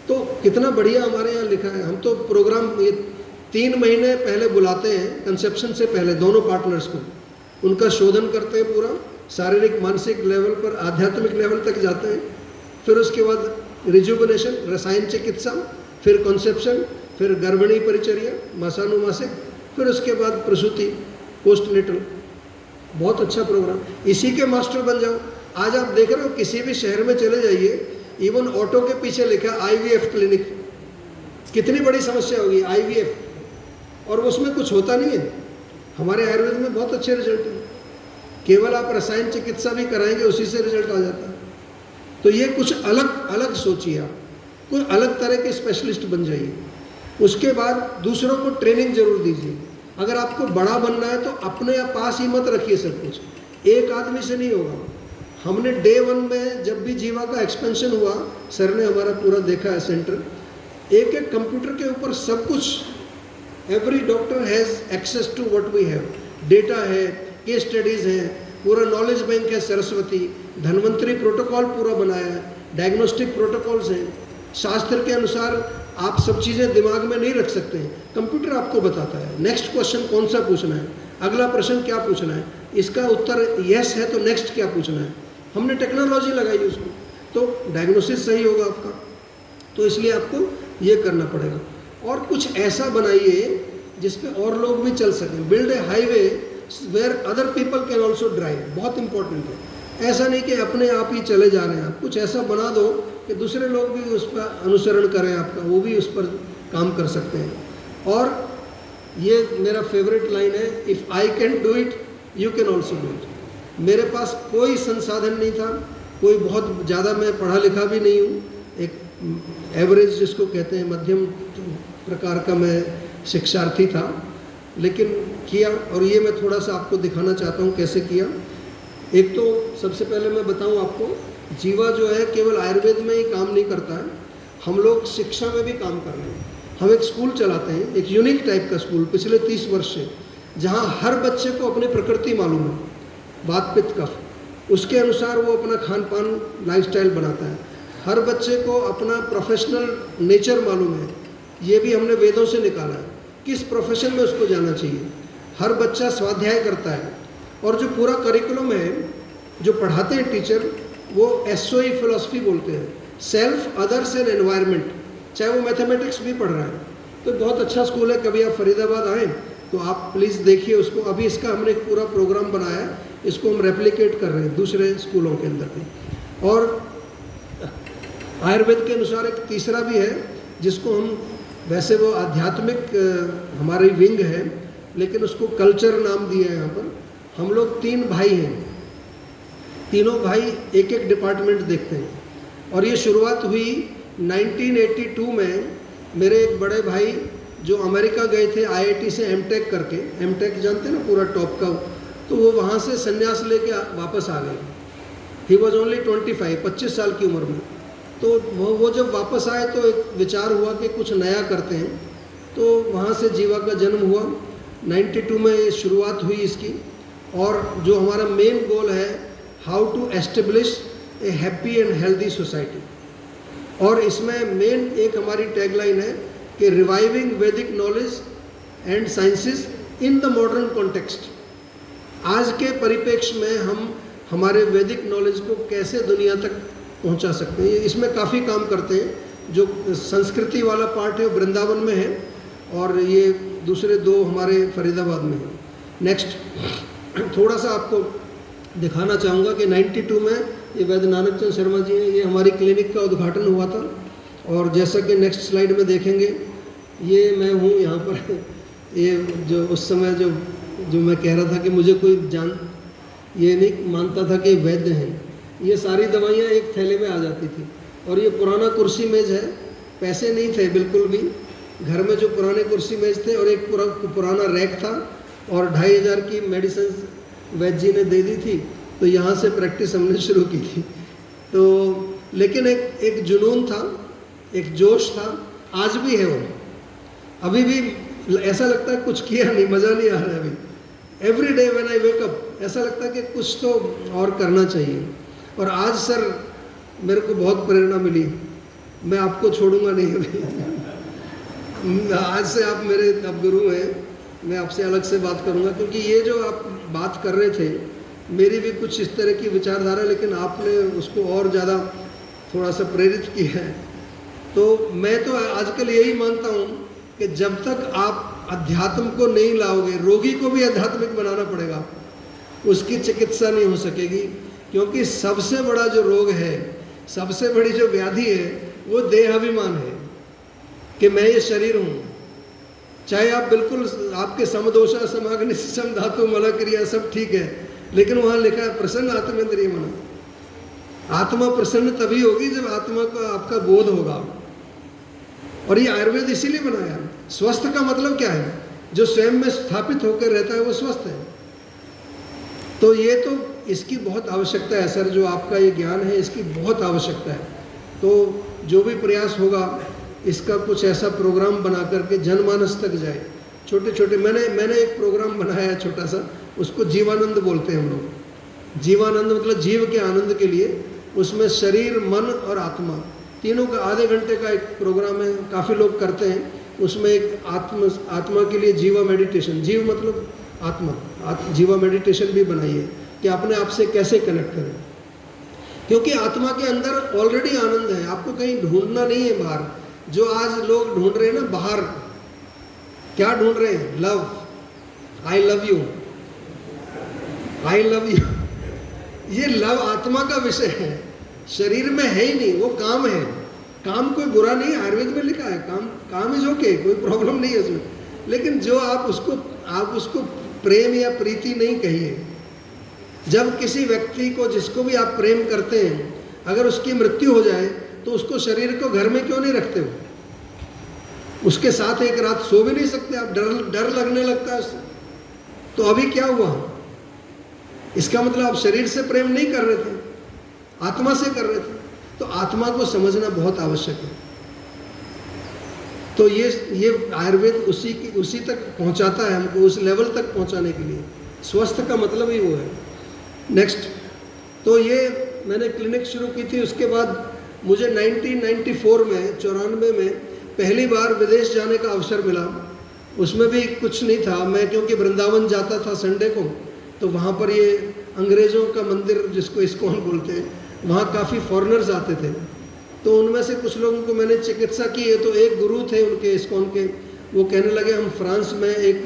तो कितना बढ़िया हमारे यहाँ लिखा है। हम तो प्रोग्राम ये 3 महीने पहले बुलाते हैं, कंसेप्शन से पहले दोनों पार्टनर्स को, उनका शोधन करते हैं पूरा, शारीरिक मानसिक लेवल पर, आध्यात्मिक लेवल तक जाते हैं। फिर उसके बाद रिजुविनेशन, रसायन चिकित्सा, फिर कॉन्सेप्शन, फिर गर्भिणी परिचर्या, मासानुमासिक, फिर उसके बाद प्रसूति, पोस्टनेटल। बहुत अच्छा प्रोग्राम, इसी के मास्टर बन जाओ। आज आप देख रहे हो किसी भी शहर में चले जाइए, इवन ऑटो के पीछे लिखा IVF क्लिनिक। कितनी बड़ी समस्या होगी IVF, और उसमें कुछ होता नहीं है। हमारे आयुर्वेद में बहुत अच्छे रिजल्ट हैं, केवल आप रसायन चिकित्सा भी कराएंगे उसी से रिजल्ट आ जाता है। तो ये कुछ अलग अलग सोचिए, आप कोई अलग तरह के स्पेशलिस्ट बन जाइए। उसके बाद दूसरों को ट्रेनिंग जरूर दीजिए। अगर आपको बड़ा बनना है तो अपने पास ही मत रखिए सब कुछ, एक आदमी से नहीं होगा। हमने डे 1 में जब भी जीवा का एक्सपेंशन हुआ, सर ने हमारा पूरा देखा है सेंटर, एक एक कंप्यूटर के ऊपर सब कुछ, every doctor has access to what we have, data है, केस स्टडीज़ हैं, पूरा नॉलेज बैंक है, सरस्वती, धन्वंतरी प्रोटोकॉल पूरा बनाया है, डायग्नोस्टिक प्रोटोकॉल्स हैं। शास्त्र के अनुसार आप सब चीज़ें दिमाग में नहीं रख सकते हैं, कंप्यूटर आपको बताता है नेक्स्ट क्वेश्चन कौन सा पूछना है, अगला प्रश्न क्या पूछना है, इसका उत्तर यस है तो नेक्स्ट क्या पूछना है। हमने टेक्नोलॉजी लगाई उसको, तो डायग्नोसिस सही होगा आपका। तो इसलिए आपको ये करना पड़ेगा। और कुछ ऐसा बनाइए जिस पे और लोग भी चल सकें। Build a highway where other people can also drive, बहुत इंपॉर्टेंट है। ऐसा नहीं कि अपने आप ही चले जा रहे हैं, आप कुछ ऐसा बना दो कि दूसरे लोग भी उस पर अनुसरण करें आपका, वो भी उस पर काम कर सकते हैं। और ये मेरा फेवरेट लाइन है, if I can do it you can also do it. मेरे पास कोई संसाधन नहीं था, कोई बहुत ज़्यादा मैं पढ़ा लिखा भी नहीं हूँ, एक एवरेज जिसको कहते हैं मध्यम प्रकार का मैं शिक्षार्थी था, लेकिन किया। और ये मैं थोड़ा सा आपको दिखाना चाहता हूँ कैसे किया। एक तो सबसे पहले मैं बताऊँ आपको, जीवा जो है केवल आयुर्वेद में ही काम नहीं करता है, हम लोग शिक्षा में भी काम कर रहे हैं। हम एक स्कूल चलाते हैं, एक यूनिक टाइप का स्कूल पिछले 30 वर्ष से, जहाँ हर बच्चे को अपनी प्रकृति मालूम है, वात पित्त कफ, उसके अनुसार वो अपना खान पान लाइफस्टाइल बनाता है। हर बच्चे को अपना प्रोफेशनल नेचर मालूम है, ये भी हमने वेदों से निकाला है, किस प्रोफेशन में उसको जाना चाहिए। हर बच्चा स्वाध्याय करता है, और जो पूरा करिकुलम है जो पढ़ाते हैं टीचर, वो SOE फिलॉसफी बोलते हैं, सेल्फ, अदर्स एंड एनवायरनमेंट। चाहे वो मैथमेटिक्स भी पढ़ रहा है, तो बहुत अच्छा स्कूल है। कभी आप फरीदाबाद आएँ तो आप प्लीज़ देखिए उसको। अभी इसका हमने एक पूरा प्रोग्राम बनाया है, इसको हम रेप्लिकेट कर रहे हैं दूसरे स्कूलों के अंदर भी। और आयुर्वेद के अनुसार एक तीसरा भी है, जिसको हम, वैसे वो आध्यात्मिक हमारी विंग है, लेकिन उसको कल्चर नाम दिया है। यहाँ पर हम लोग 3 भाई हैं, तीनों भाई एक एक डिपार्टमेंट देखते हैं। और ये शुरुआत हुई 1982 में। मेरे एक बड़े भाई जो अमेरिका गए थे IIT से M.Tech करके, M.Tech जानते हैं ना, पूरा टॉप का, तो वो वहाँ से संन्यास लेके वापस आ गए। ही वॉज ओनली 25 साल की उम्र में। तो वो जब वापस आए तो एक विचार हुआ कि कुछ नया करते हैं। तो वहाँ से जीवा का जन्म हुआ। 92 में ये शुरुआत हुई इसकी। और जो हमारा मेन गोल है, how to establish a happy and healthy society. और इसमें मेन एक हमारी टैगलाइन है कि रिवाइविंग वैदिक knowledge and sciences in the modern context. आज के परिप्रेक्ष्य में हम हमारे वैदिक नॉलेज को कैसे दुनिया तक पहुंचा सकते हैं, इसमें काफ़ी काम करते हैं। जो संस्कृति वाला पार्ट है वो वृंदावन में है और ये दूसरे दो हमारे फरीदाबाद में है। नेक्स्ट थोड़ा सा आपको दिखाना चाहूँगा कि 92 में ये वैद्य नानक चंद शर्मा जी हैं, ये हमारी क्लिनिक का उद्घाटन हुआ था। और जैसा कि नेक्स्ट स्लाइड में देखेंगे, ये मैं हूँ यहाँ पर। ये जो उस समय जो मैं कह रहा था कि मुझे कोई ये नहीं मानता था कि वैद्य हैं, ये सारी दवाइयाँ एक थैले में आ जाती थी। और ये पुराना कुर्सी मेज़ है, पैसे नहीं थे बिल्कुल भी, घर में जो पुराने कुर्सी मेज़ थे और एक पुराना रैक था और 2500 की मेडिसिन वैद्य जी ने दे दी थी। तो यहाँ से प्रैक्टिस हमने शुरू की थी। तो लेकिन एक जुनून था, एक जोश था, आज भी है वो। अभी भी ऐसा लगता है कुछ किया नहीं, मज़ा नहीं आ रहा है अभी। Every day when I wake up ऐसा लगता है कि कुछ तो और करना चाहिए। और आज सर मेरे को बहुत प्रेरणा मिली, मैं आपको छोड़ूंगा नहीं अभी। आज से आप मेरे अब गुरु हैं, मैं आपसे अलग से बात करूंगा, क्योंकि ये जो आप बात कर रहे थे मेरी भी कुछ इस तरह की विचारधारा, लेकिन आपने उसको और ज़्यादा थोड़ा सा प्रेरित किया है। तो मैं तो आजकल यही मानता हूँ कि जब तक आप अध्यात्म को नहीं लाओगे, रोगी को भी आध्यात्मिक बनाना पड़ेगा, उसकी चिकित्सा नहीं हो सकेगी। क्योंकि सबसे बड़ा जो रोग है, सबसे बड़ी जो व्याधि है वो देहाभिमान है कि मैं ये शरीर हूँ। चाहे आप बिल्कुल आपके समदोषा समाग्नि सम धातु मल क्रिया सब ठीक है, लेकिन वहाँ लिखा है प्रसन्न आत्मेंद्रिय मना। आत्मा प्रसन्न तभी होगी जब आत्मा का आपका बोध होगा। और ये आयुर्वेद इसीलिए बनाया। स्वस्थ का मतलब क्या है? जो स्वयं में स्थापित होकर रहता है वो स्वस्थ है। तो ये तो इसकी बहुत आवश्यकता है सर, जो आपका ये ज्ञान है इसकी बहुत आवश्यकता है। तो जो भी प्रयास होगा इसका कुछ ऐसा प्रोग्राम बना करके जनमानस तक जाए। छोटे छोटे मैंने एक प्रोग्राम बनाया है छोटा सा, उसको जीवानंद बोलते हैं हम लोग। जीवानंद मतलब जीव के आनंद के लिए। उसमें शरीर, मन और आत्मा तीनों का आधे घंटे का एक प्रोग्राम है, काफ़ी लोग करते हैं। उसमें एक आत्मा के लिए जीवा मेडिटेशन, जीव मतलब आत्मा, जीवा मेडिटेशन भी बनाइए कि अपने आप से कैसे कनेक्ट करें। क्योंकि आत्मा के अंदर ऑलरेडी आनंद है, आपको कहीं ढूंढना नहीं है बाहर। जो आज लोग ढूंढ रहे हैं ना बाहर, क्या ढूंढ रहे हैं? Love, I love you, I love you. ये लव आत्मा का विषय है, शरीर में है ही नहीं, वो काम है। काम कोई बुरा नहीं, आयुर्वेद में लिखा है काम इज ओके, कोई प्रॉब्लम नहीं है उसमें। लेकिन जो आप उसको प्रेम या प्रीति नहीं कहिए। जब किसी व्यक्ति को, जिसको भी आप प्रेम करते हैं, अगर उसकी मृत्यु हो जाए तो उसको शरीर को घर में क्यों नहीं रखते हो? उसके साथ एक रात सो भी नहीं सकते आप, डर लगने लगता है उससे। तो अभी क्या हुआ? इसका मतलब आप शरीर से प्रेम नहीं कर रहे थे, आत्मा से कर रहे थे। तो आत्मा को समझना बहुत आवश्यक है। तो ये आयुर्वेद उसी तक पहुंचाता है हमको, उस लेवल तक पहुंचाने के लिए। स्वस्थ का मतलब ही वो है। नेक्स्ट, तो ये मैंने क्लिनिक शुरू की थी। उसके बाद मुझे 1994 में 94 में पहली बार विदेश जाने का अवसर मिला। उसमें भी कुछ नहीं था, मैं क्योंकि वृंदावन जाता था संडे को, तो वहाँ पर ये अंग्रेज़ों का मंदिर जिसको इस्कॉन बोलते हैं, वहाँ काफ़ी फॉरेनर्स आते थे। तो उनमें से कुछ लोगों को मैंने चिकित्सा की है। तो एक गुरु थे उनके इस्कॉन के, वो कहने लगे हम फ्रांस में एक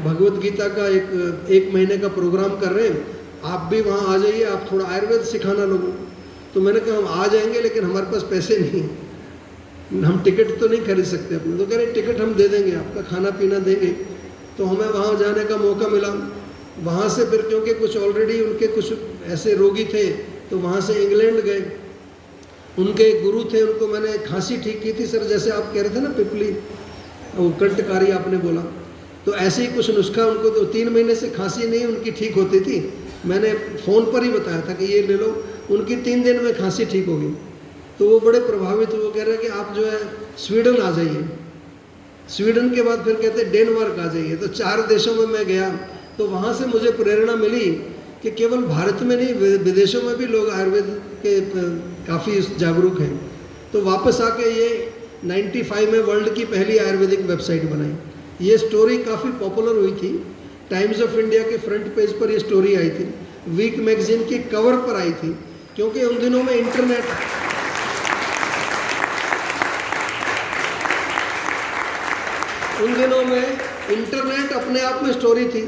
भगवत गीता का एक महीने का प्रोग्राम कर रहे हैं, आप भी वहाँ आ जाइए, आप थोड़ा आयुर्वेद सिखाना लोगों को। तो मैंने कहा हम आ जाएंगे, लेकिन हमारे पास पैसे नहीं हैं, हम टिकट तो नहीं खरीद सकते अपने। तो कह रहे टिकट हम दे देंगे, आपका खाना पीना देंगे। तो हमें वहाँ जाने का मौका मिला। वहाँ से फिर क्योंकि कुछ ऑलरेडी उनके कुछ ऐसे रोगी थे, तो वहाँ से इंग्लैंड गए। उनके एक गुरु थे, उनको मैंने खांसी ठीक की थी सर, जैसे आप कह रहे थे ना पिपली, वो कंटकारी आपने बोला, तो ऐसे ही कुछ नुस्खा उनको, तो 3 महीने से खांसी नहीं उनकी ठीक होती थी। मैंने फ़ोन पर ही बताया था कि ये ले लो, उनकी 3 दिन में खांसी ठीक होगी। तो वो बड़े प्रभावित हुए, वो कह रहे हैं कि आप जो है स्वीडन आ जाइए। स्वीडन के बाद फिर कहते डेनमार्क आ जाइए। तो 4 देशों में मैं गया, तो वहाँ से मुझे प्रेरणा मिली कि केवल भारत में नहीं, विदेशों में भी लोग आयुर्वेद के काफ़ी जागरूक हैं। तो वापस आके ये 95 में वर्ल्ड की पहली आयुर्वेदिक वेबसाइट बनाई। ये स्टोरी काफ़ी पॉपुलर हुई थी, टाइम्स ऑफ इंडिया के फ्रंट पेज पर ये स्टोरी आई थी, वीक मैगजीन की कवर पर आई थी, क्योंकि उन दिनों में इंटरनेट अपने आप में स्टोरी थी,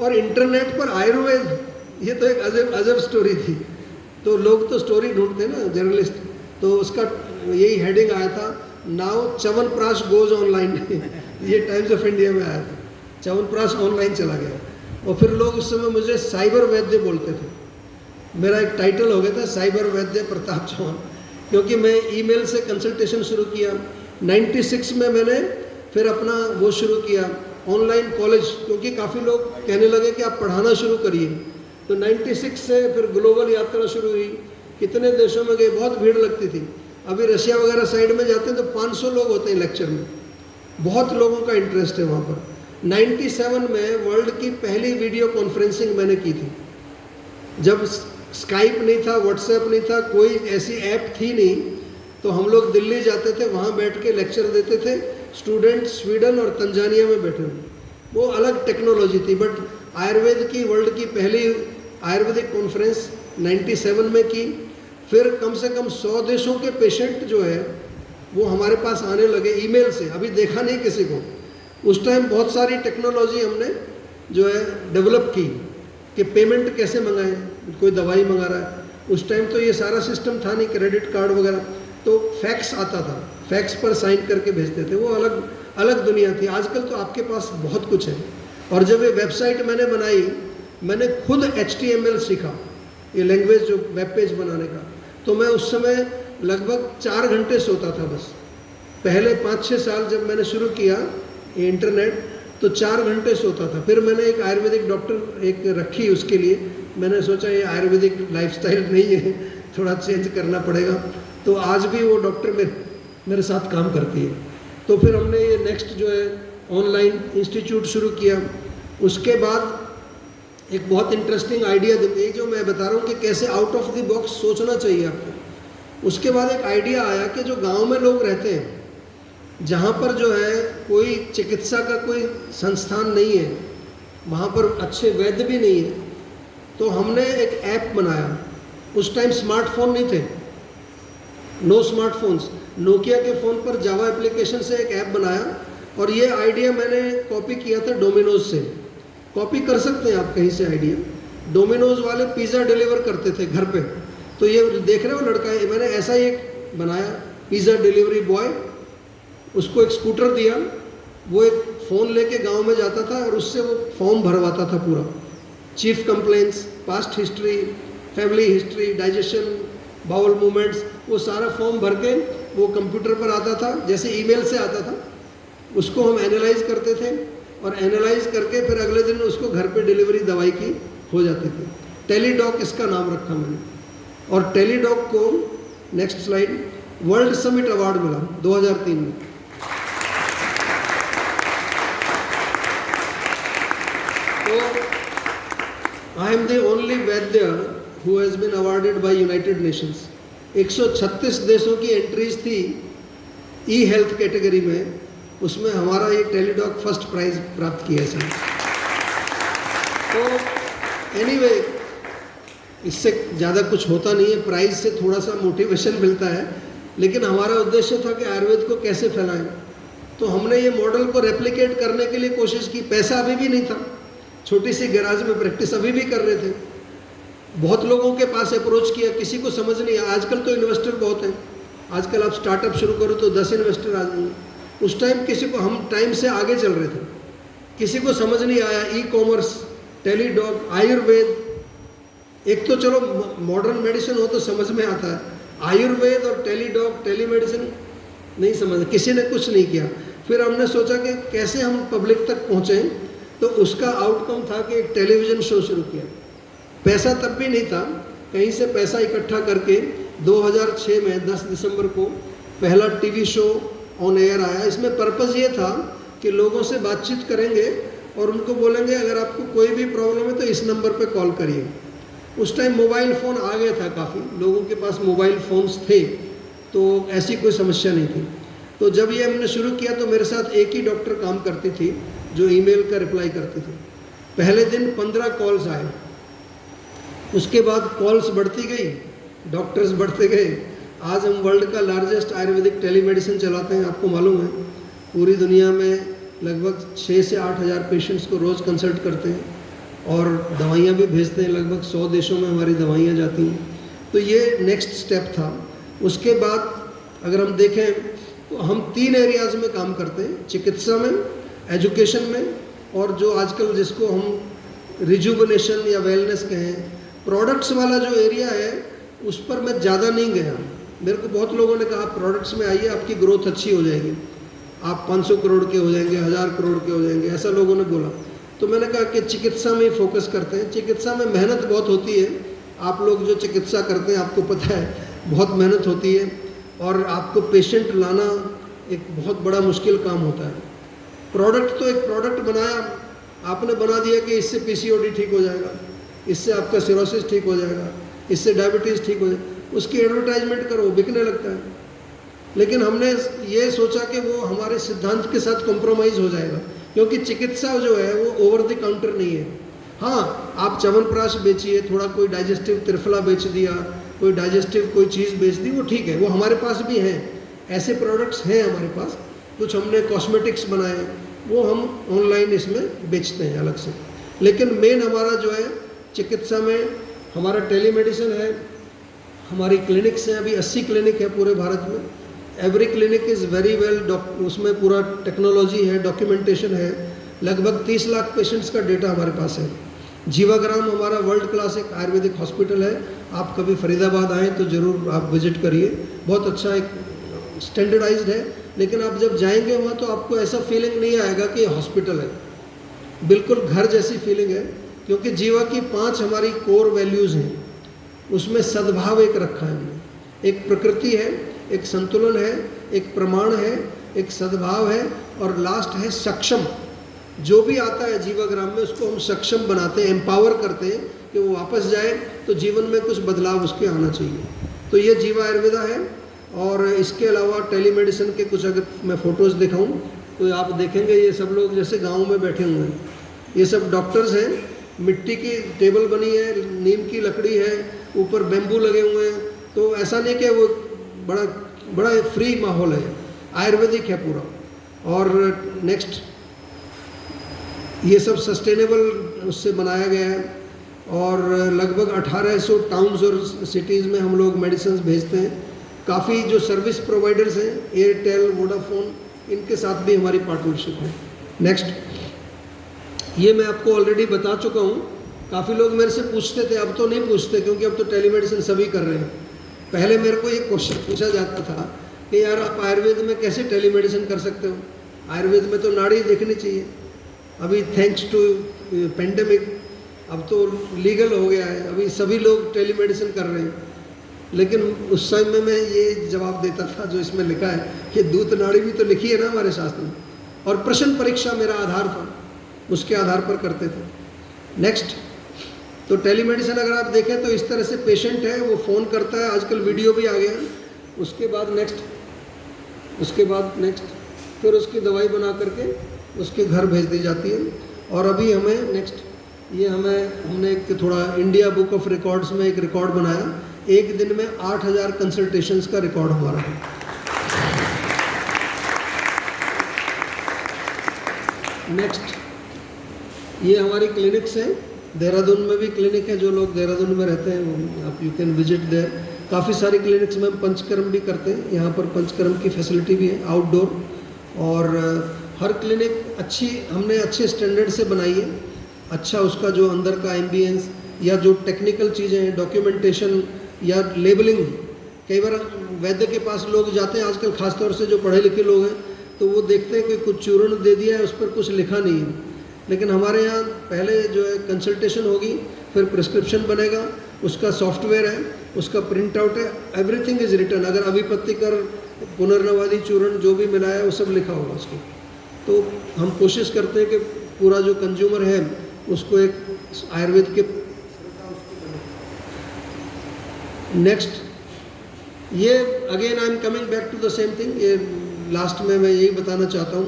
और इंटरनेट पर आयुर्वेद, ये तो एक अजब स्टोरी थी। तो लोग तो स्टोरी ढूंढते ना, जर्नलिस्ट, तो उसका यही हेडिंग आया था, नाउ च्यवनप्राश गोज ऑनलाइन। ये टाइम्स ऑफ इंडिया में आया था, च्यवनप्राश ऑनलाइन चला गया। और फिर लोग उस समय मुझे साइबर वैद्य बोलते थे। मेरा एक टाइटल हो गया था साइबर वैद्य प्रताप चौहान, क्योंकि मैं ईमेल से कंसल्टेशन शुरू किया। 96 में मैंने फिर अपना वो शुरू किया ऑनलाइन कॉलेज, क्योंकि काफ़ी लोग कहने लगे कि आप पढ़ाना शुरू करिए। तो 96 से फिर ग्लोबल यात्रा शुरू हुई, कितने देशों में गए, बहुत भीड़ लगती थी। अभी रशिया वगैरह साइड में जाते हैं तो 500 लोग होते हैं लेक्चर में, बहुत लोगों का इंटरेस्ट है वहाँ पर। 97 में वर्ल्ड की पहली वीडियो कॉन्फ्रेंसिंग मैंने की थी, जब स्काइप नहीं था, व्हाट्सएप नहीं था, कोई ऐसी ऐप थी नहीं। तो हम लोग दिल्ली जाते थे, वहाँ बैठ के लेक्चर देते थे, स्टूडेंट स्वीडन और तंजानिया में बैठे हुए। वो अलग टेक्नोलॉजी थी, बट आयुर्वेद की वर्ल्ड की पहली आयुर्वेदिक कॉन्फ्रेंस 97 में की। फिर कम से कम 100 देशों के पेशेंट जो है वो हमारे पास आने लगे ईमेल से, अभी देखा नहीं किसी को। उस टाइम बहुत सारी टेक्नोलॉजी हमने जो है डेवलप की कि पेमेंट कैसे मंगाएं, कोई दवाई मंगा रहा है, उस टाइम तो ये सारा सिस्टम था नहीं, क्रेडिट कार्ड वगैरह, तो फैक्स आता था, फैक्स पर साइन करके भेजते थे, वो अलग अलग दुनिया थी। आजकल तो आपके पास बहुत कुछ है। और जब ये वेबसाइट मैंने बनाई, मैंने खुद HTML सीखा, ये लैंग्वेज जो वेब पेज बनाने का। तो मैं उस समय लगभग 4 घंटे सोता था बस। पहले 5-6 साल जब मैंने शुरू किया ये इंटरनेट, तो 4 घंटे सोता था। फिर मैंने एक आयुर्वेदिक डॉक्टर एक रखी, उसके लिए मैंने सोचा ये आयुर्वेदिक लाइफस्टाइल नहीं है, थोड़ा चेंज करना पड़ेगा। तो आज भी वो डॉक्टर मेरे साथ काम करती है। तो फिर हमने ये नेक्स्ट जो है ऑनलाइन इंस्टीट्यूट शुरू किया। उसके बाद एक बहुत इंटरेस्टिंग आइडिया, ये जो मैं बता रहा हूँ कि कैसे आउट ऑफ द बॉक्स सोचना चाहिए आपको। उसके बाद एक आइडिया आया कि जो गांव में लोग रहते हैं, जहाँ पर जो है कोई चिकित्सा का कोई संस्थान नहीं है, वहाँ पर अच्छे वैद्य भी नहीं है, तो हमने एक ऐप बनाया। उस टाइम स्मार्टफोन नहीं थे, नो स्मार्टफोन्स, नोकिया के फ़ोन पर जावा एप्लीकेशन से एक ऐप बनाया। और ये आइडिया मैंने कॉपी किया था डोमिनोज से। कॉपी कर सकते हैं आप कहीं से आइडिया। डोमिनोज वाले पिज़्ज़ा डिलीवर करते थे घर पे, तो ये देख रहे हो लड़का है, मैंने ऐसा ही एक बनाया पिज़्ज़ा डिलीवरी बॉय। उसको एक स्कूटर दिया, वो एक फ़ोन लेके गांव में जाता था और उससे वो फॉर्म भरवाता था पूरा, chief complaints, past history, family history, digestion, bowel movements, वो सारा फॉर्म भर के वो कंप्यूटर पर आता था, जैसे ईमेल से आता था। उसको हम एनालाइज करते थे और एनालाइज करके फिर अगले दिन उसको घर पे डिलीवरी दवाई की हो जाती थी। टेलीडॉक इसका नाम रखा मैंने। और टेलीडॉक को, next slide, world summit award मिला 2003 में। तो I am the only vaidya who has been awarded by United Nations. 136 देशों की एंट्रीज थी ई हेल्थ कैटेगरी में, उसमें हमारा ये टेलीडॉक फर्स्ट प्राइज प्राप्त किया सर। तो एनीवे, इससे ज़्यादा कुछ होता नहीं है, प्राइज से थोड़ा सा मोटिवेशन मिलता है, लेकिन हमारा उद्देश्य था कि आयुर्वेद को कैसे फैलाएं। तो हमने ये मॉडल को रेप्लिकेट करने के लिए कोशिश की। पैसा अभी भी नहीं था, छोटी सी गैराज में प्रैक्टिस अभी भी कर रहे थे। बहुत लोगों के पास अप्रोच किया, किसी को समझ नहीं आया। आजकल तो इन्वेस्टर बहुत हैं, आजकल आप स्टार्टअप शुरू करो तो 10 इन्वेस्टर आ जाएंगे। उस टाइम किसी को, हम टाइम से आगे चल रहे थे, किसी को समझ नहीं आया। ई कॉमर्स, टेलीडॉक, आयुर्वेद, एक तो चलो मॉडर्न मेडिसिन हो तो समझ में आता है, आयुर्वेद और टेलीडॉक, टेलीमेडिसिन नहीं समझ, किसी ने कुछ नहीं किया। फिर हमने सोचा कि कैसे हम पब्लिक तक पहुँचें, तो उसका आउटकम था कि एक टेलीविज़न शो शुरू किया। पैसा तब भी नहीं था, कहीं से पैसा इकट्ठा करके 2006 में 10 दिसंबर को पहला टीवी शो ऑन एयर आया। इसमें पर्पज़ ये था कि लोगों से बातचीत करेंगे और उनको बोलेंगे अगर आपको कोई भी प्रॉब्लम है तो इस नंबर पे कॉल करिए। उस टाइम मोबाइल फ़ोन आ गया था, काफ़ी लोगों के पास मोबाइल फ़ोन्स थे, तो ऐसी कोई समस्या नहीं थी। तो जब ये हमने शुरू किया तो मेरे साथ एक ही डॉक्टर काम करती थी जो ईमेल का रिप्लाई करती थी। पहले दिन 15 कॉल्स आए, उसके बाद कॉल्स बढ़ती गई, डॉक्टर्स बढ़ते गए। आज हम वर्ल्ड का लार्जेस्ट आयुर्वेदिक टेलीमेडिसिन चलाते हैं। आपको मालूम है पूरी दुनिया में लगभग 6 से 8 हज़ार पेशेंट्स को रोज़ कंसल्ट करते हैं और दवाइयाँ भी भेजते हैं। लगभग 100 देशों में हमारी दवाइयाँ जाती हैं। तो ये नेक्स्ट स्टेप था। उसके बाद अगर हम देखें तो हम 3 एरियाज़ में काम करते हैं, चिकित्सा में, एजुकेशन में, और जो आजकल जिसको हम रिजुवनेशन या वेलनेस कहें, प्रोडक्ट्स वाला जो एरिया है उस पर मैं ज़्यादा नहीं गया। मेरे को बहुत लोगों ने कहा प्रोडक्ट्स में आइए, आपकी ग्रोथ अच्छी हो जाएगी, आप 500 करोड़ के हो जाएंगे, 1000 करोड़ के हो जाएंगे, ऐसा लोगों ने बोला। तो मैंने कहा कि चिकित्सा में ही फोकस करते हैं। चिकित्सा में मेहनत बहुत होती है, आप लोग जो चिकित्सा करते हैं आपको पता है बहुत मेहनत होती है, और आपको पेशेंट लाना एक बहुत बड़ा मुश्किल काम होता है। प्रोडक्ट तो एक प्रोडक्ट बनाया, आपने बना दिया कि इससे पीसीओडी ठीक हो जाएगा, इससे आपका सिरोसिस ठीक हो जाएगा, इससे डायबिटीज़ ठीक हो जाएगा, उसकी एडवर्टाइजमेंट करो, बिकने लगता है। लेकिन हमने ये सोचा कि वो हमारे सिद्धांत के साथ कॉम्प्रोमाइज़ हो जाएगा, क्योंकि चिकित्सा जो है वो ओवर द काउंटर नहीं है। हाँ, आप च्यवनप्राश बेचिए, थोड़ा कोई डाइजेस्टिव त्रिफला बेच दिया, कोई डाइजेस्टिव कोई चीज़ बेच दी, वो ठीक है, वो हमारे पास भी हैं, ऐसे प्रोडक्ट्स हैं हमारे पास। कुछ हमने कॉस्मेटिक्स बनाए, वो हम ऑनलाइन इसमें बेचते हैं अलग से। लेकिन मेन हमारा जो है चिकित्सा में हमारा टेलीमेडिसिन है, हमारी क्लिनिक्स हैं, अभी 80 क्लिनिक है पूरे भारत में। Every clinic is very well, उसमें पूरा टेक्नोलॉजी है, डॉक्यूमेंटेशन है, लगभग 30 लाख पेशेंट्स का डेटा हमारे पास है। जीवाग्राम हमारा वर्ल्ड क्लास एक आयुर्वेदिक हॉस्पिटल है, आप कभी फरीदाबाद आएँ तो ज़रूर आप विजिट करिए, बहुत अच्छा एक स्टैंडर्डाइज्ड है। लेकिन आप जब जाएंगे वहाँ तो आपको ऐसा फीलिंग नहीं आएगा कि हॉस्पिटल है, बिल्कुल घर जैसी फीलिंग है, क्योंकि जीवा की 5 हमारी कोर वैल्यूज़ हैं, उसमें सद्भाव एक रखा है हमने। एक प्रकृति है, एक संतुलन है, एक प्रमाण है, एक सद्भाव है, और लास्ट है सक्षम। जो भी आता है जीवाग्राम में उसको हम सक्षम बनाते हैं, एम्पावर करते हैं कि वो वापस जाए तो जीवन में कुछ बदलाव उसके आना चाहिए। तो ये जीवा आयुर्वेदा है। और इसके अलावा टेलीमेडिसिन के कुछ अगर मैं फ़ोटोज़ दिखाऊं तो आप देखेंगे ये सब लोग जैसे गाँव में बैठे हुए हैं, ये सब डॉक्टर्स हैं। मिट्टी की टेबल बनी है, नीम की लकड़ी है, ऊपर बेम्बू लगे हुए हैं, तो ऐसा नहीं कि वो बड़ा फ्री माहौल है, आयुर्वेदिक है पूरा। और नेक्स्ट, ये सब सस्टेनेबल उससे बनाया गया है, और लगभग 1800 टाउन्स और सिटीज़ में हम लोग मेडिसिन भेजते हैं। काफ़ी जो सर्विस प्रोवाइडर्स हैं, एयरटेल, वोडाफोन, इनके साथ भी हमारी पार्टनरशिप है। नेक्स्ट, ये मैं आपको ऑलरेडी बता चुका हूँ। काफ़ी लोग मेरे से पूछते थे, अब तो नहीं पूछते क्योंकि अब तो टेलीमेडिसिन सभी कर रहे हैं। पहले मेरे को ये क्वेश्चन पूछा जाता था कि यार आप आयुर्वेद में कैसे टेलीमेडिसिन कर सकते हो, आयुर्वेद में तो नाड़ी देखनी चाहिए। अभी थैंक्स टू पेंडेमिक अब तो लीगल हो गया है, अभी सभी लोग टेलीमेडिसिन कर रहे हैं। लेकिन उस समय में मैं ये जवाब देता था जो इसमें लिखा है कि दूत नाड़ी भी तो लिखी है ना हमारे शास्त्र में, और प्रश्न परीक्षा मेरा आधार था, उसके आधार पर करते थे। नेक्स्ट, तो टेलीमेडिसिन अगर आप देखें तो इस तरह से पेशेंट है, वो फ़ोन करता है, आजकल वीडियो भी आ गया है। उसके बाद नेक्स्ट, फिर उसकी दवाई बना करके उसके घर भेज दी जाती है। और अभी हमें नेक्स्ट, ये हमने एक थोड़ा इंडिया बुक ऑफ रिकॉर्ड्स में एक रिकॉर्ड बनाया, एक दिन में 8000 कंसल्टेशंस का रिकॉर्ड हमारा है। नेक्स्ट, ये हमारी क्लिनिक्स हैं, देहरादून में भी क्लिनिक है, जो लोग देहरादून में रहते हैं वो आप यू कैन विजिट देयर। काफ़ी सारी क्लिनिक्स में हम पंचकर्म भी करते हैं, यहाँ पर पंचकर्म की फैसिलिटी भी है आउटडोर। और हर क्लिनिक हमने अच्छे स्टैंडर्ड से बनाई है, अच्छा उसका जो अंदर का एम्बियंस या जो टेक्निकल चीज़ें हैं, डॉक्यूमेंटेशन या लेबलिंग। कई बार वैद्य के पास लोग जाते हैं आजकल, खासतौर से जो पढ़े लिखे लोग हैं, तो वो देखते हैं कि कुछ चूर्ण दे दिया है, उस पर कुछ लिखा नहीं है। लेकिन हमारे यहाँ पहले जो है कंसल्टेशन होगी, फिर प्रिस्क्रिप्शन बनेगा, उसका सॉफ्टवेयर है, उसका प्रिंट आउट है, एवरीथिंग इज रिटन। अगर अभिपत्तिकर, पुनर्नवादी चूर्ण जो भी मिला है वो सब लिखा होगा उसको। तो हम कोशिश करते हैं कि पूरा जो कंज्यूमर है उसको एक आयुर्वेद के। नेक्स्ट, ये again I am coming back to the same thing. ये लास्ट में मैं यही बताना चाहता हूँ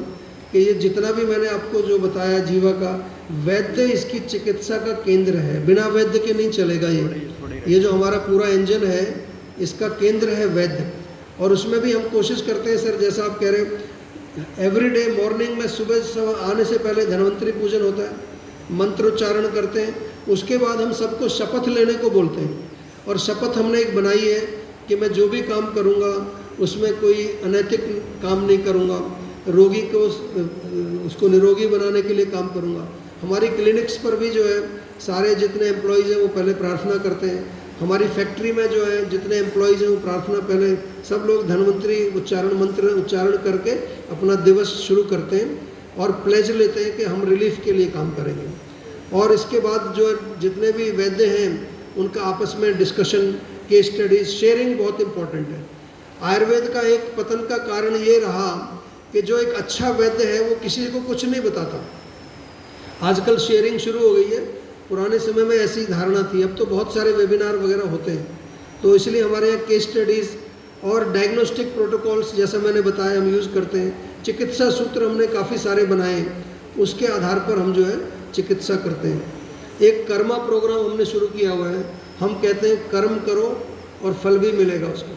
कि ये जितना भी मैंने आपको जो बताया जीवा का, वैद्य इसकी चिकित्सा का केंद्र है, बिना वैद्य के नहीं चलेगा। ये जो हमारा पूरा इंजन है इसका केंद्र है वैद्य। और उसमें भी हम कोशिश करते हैं सर, जैसा आप कह रहे हो, एवरी डे मॉर्निंग में सुबह आने से पहले धन्वंतरी पूजन होता है, मंत्रोच्चारण करते हैं, उसके बाद हम सबको शपथ लेने को बोलते हैं। और शपथ हमने एक बनाई है कि मैं जो भी काम करूँगा उसमें कोई अनैतिक काम नहीं करूँगा, रोगी को उसको निरोगी बनाने के लिए काम करूँगा। हमारी क्लिनिक्स पर भी जो है सारे जितने एम्प्लॉयज़ हैं वो पहले प्रार्थना करते हैं। हमारी फैक्ट्री में जो है जितने एम्प्लॉयज़ हैं वो प्रार्थना पहले सब लोग धन्वंतरी उच्चारण मंत्र उच्चारण करके अपना दिवस शुरू करते हैं और प्लेज लेते हैं कि हम रिलीफ के लिए काम करेंगे। और इसके बाद जो जितने भी वैद्य हैं उनका आपस में डिस्कशन, केस स्टडीज, शेयरिंग बहुत इम्पॉर्टेंट है। आयुर्वेद का एक पतन का कारण ये रहा कि जो एक अच्छा वैद्य है वो किसी को कुछ नहीं बताता। आजकल शेयरिंग शुरू हो गई है, पुराने समय में ऐसी धारणा थी, अब तो बहुत सारे वेबिनार वगैरह होते हैं। तो इसलिए हमारे यहाँ केस स्टडीज़ और डायग्नोस्टिक प्रोटोकॉल्स जैसा मैंने बताया हम यूज़ करते हैं। चिकित्सा सूत्र हमने काफ़ी सारे बनाए हैं, उसके आधार पर हम जो है चिकित्सा करते हैं। एक कर्मा प्रोग्राम हमने शुरू किया हुआ है, हम कहते हैं कर्म करो और फल भी मिलेगा उसको।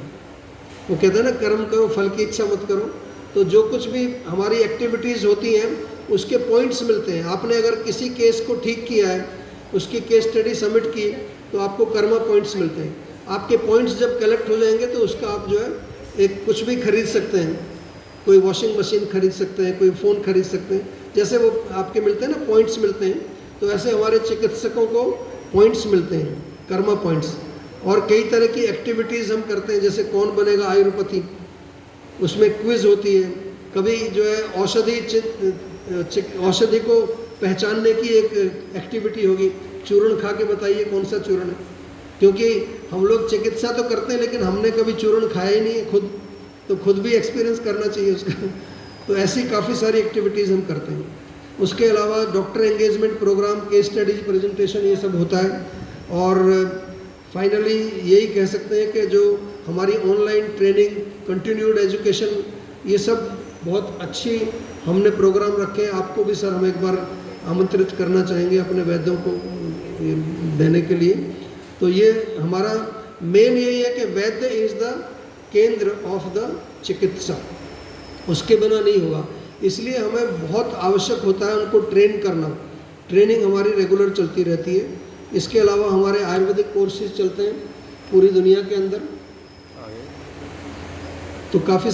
वो कहते हैं ना, कर्म करो फल की इच्छा मत करो। तो जो कुछ भी हमारी एक्टिविटीज़ होती हैं उसके पॉइंट्स मिलते हैं। आपने अगर किसी केस को ठीक किया है, उसकी केस स्टडी सबमिट की, तो आपको कर्मा पॉइंट्स मिलते हैं। आपके पॉइंट्स जब कलेक्ट हो जाएंगे तो उसका आप जो है एक कुछ भी खरीद सकते हैं, कोई वॉशिंग मशीन खरीद सकते हैं, कोई फ़ोन खरीद सकते हैं, जैसे वो आपके मिलते हैं ना, पॉइंट्स मिलते हैं। तो ऐसे हमारे चिकित्सकों को पॉइंट्स मिलते हैं, कर्मा पॉइंट्स। और कई तरह की एक्टिविटीज़ हम करते हैं, जैसे कौन बनेगा आयुर्वेदी, उसमें क्विज़ होती है। कभी जो है औषधि को पहचानने की एक एक्टिविटी होगी, चूर्ण खा के बताइए कौन सा चूर्ण है। क्योंकि हम लोग चिकित्सा तो करते हैं लेकिन हमने कभी चूर्ण खाया ही नहीं है खुद, तो खुद भी एक्सपीरियंस करना चाहिए उसका। तो ऐसी काफ़ी सारी एक्टिविटीज़ हम करते हैं। उसके अलावा doctor engagement programme, case studies, presentation, ये सब होता है। और फाइनली यही कह सकते हैं कि जो हमारी ऑनलाइन ट्रेनिंग, कंटिन्यूड एजुकेशन, ये सब बहुत अच्छी हमने प्रोग्राम रखे हैं। आपको भी सर हम एक बार आमंत्रित करना चाहेंगे अपने वैद्यों को देने के लिए। तो ये हमारा मेन यही है कि वैद्य इज़ द केंद्र ऑफ द चिकित्सा, उसके बिना नहीं होगा। इसलिए हमें बहुत आवश्यक होता है उनको ट्रेन करना। ट्रेनिंग हमारी रेगुलर चलती रहती है। इसके अलावा हमारे आयुर्वेदिक कोर्सेज चलते हैं पूरी दुनिया के अंदर, तो काफ़ी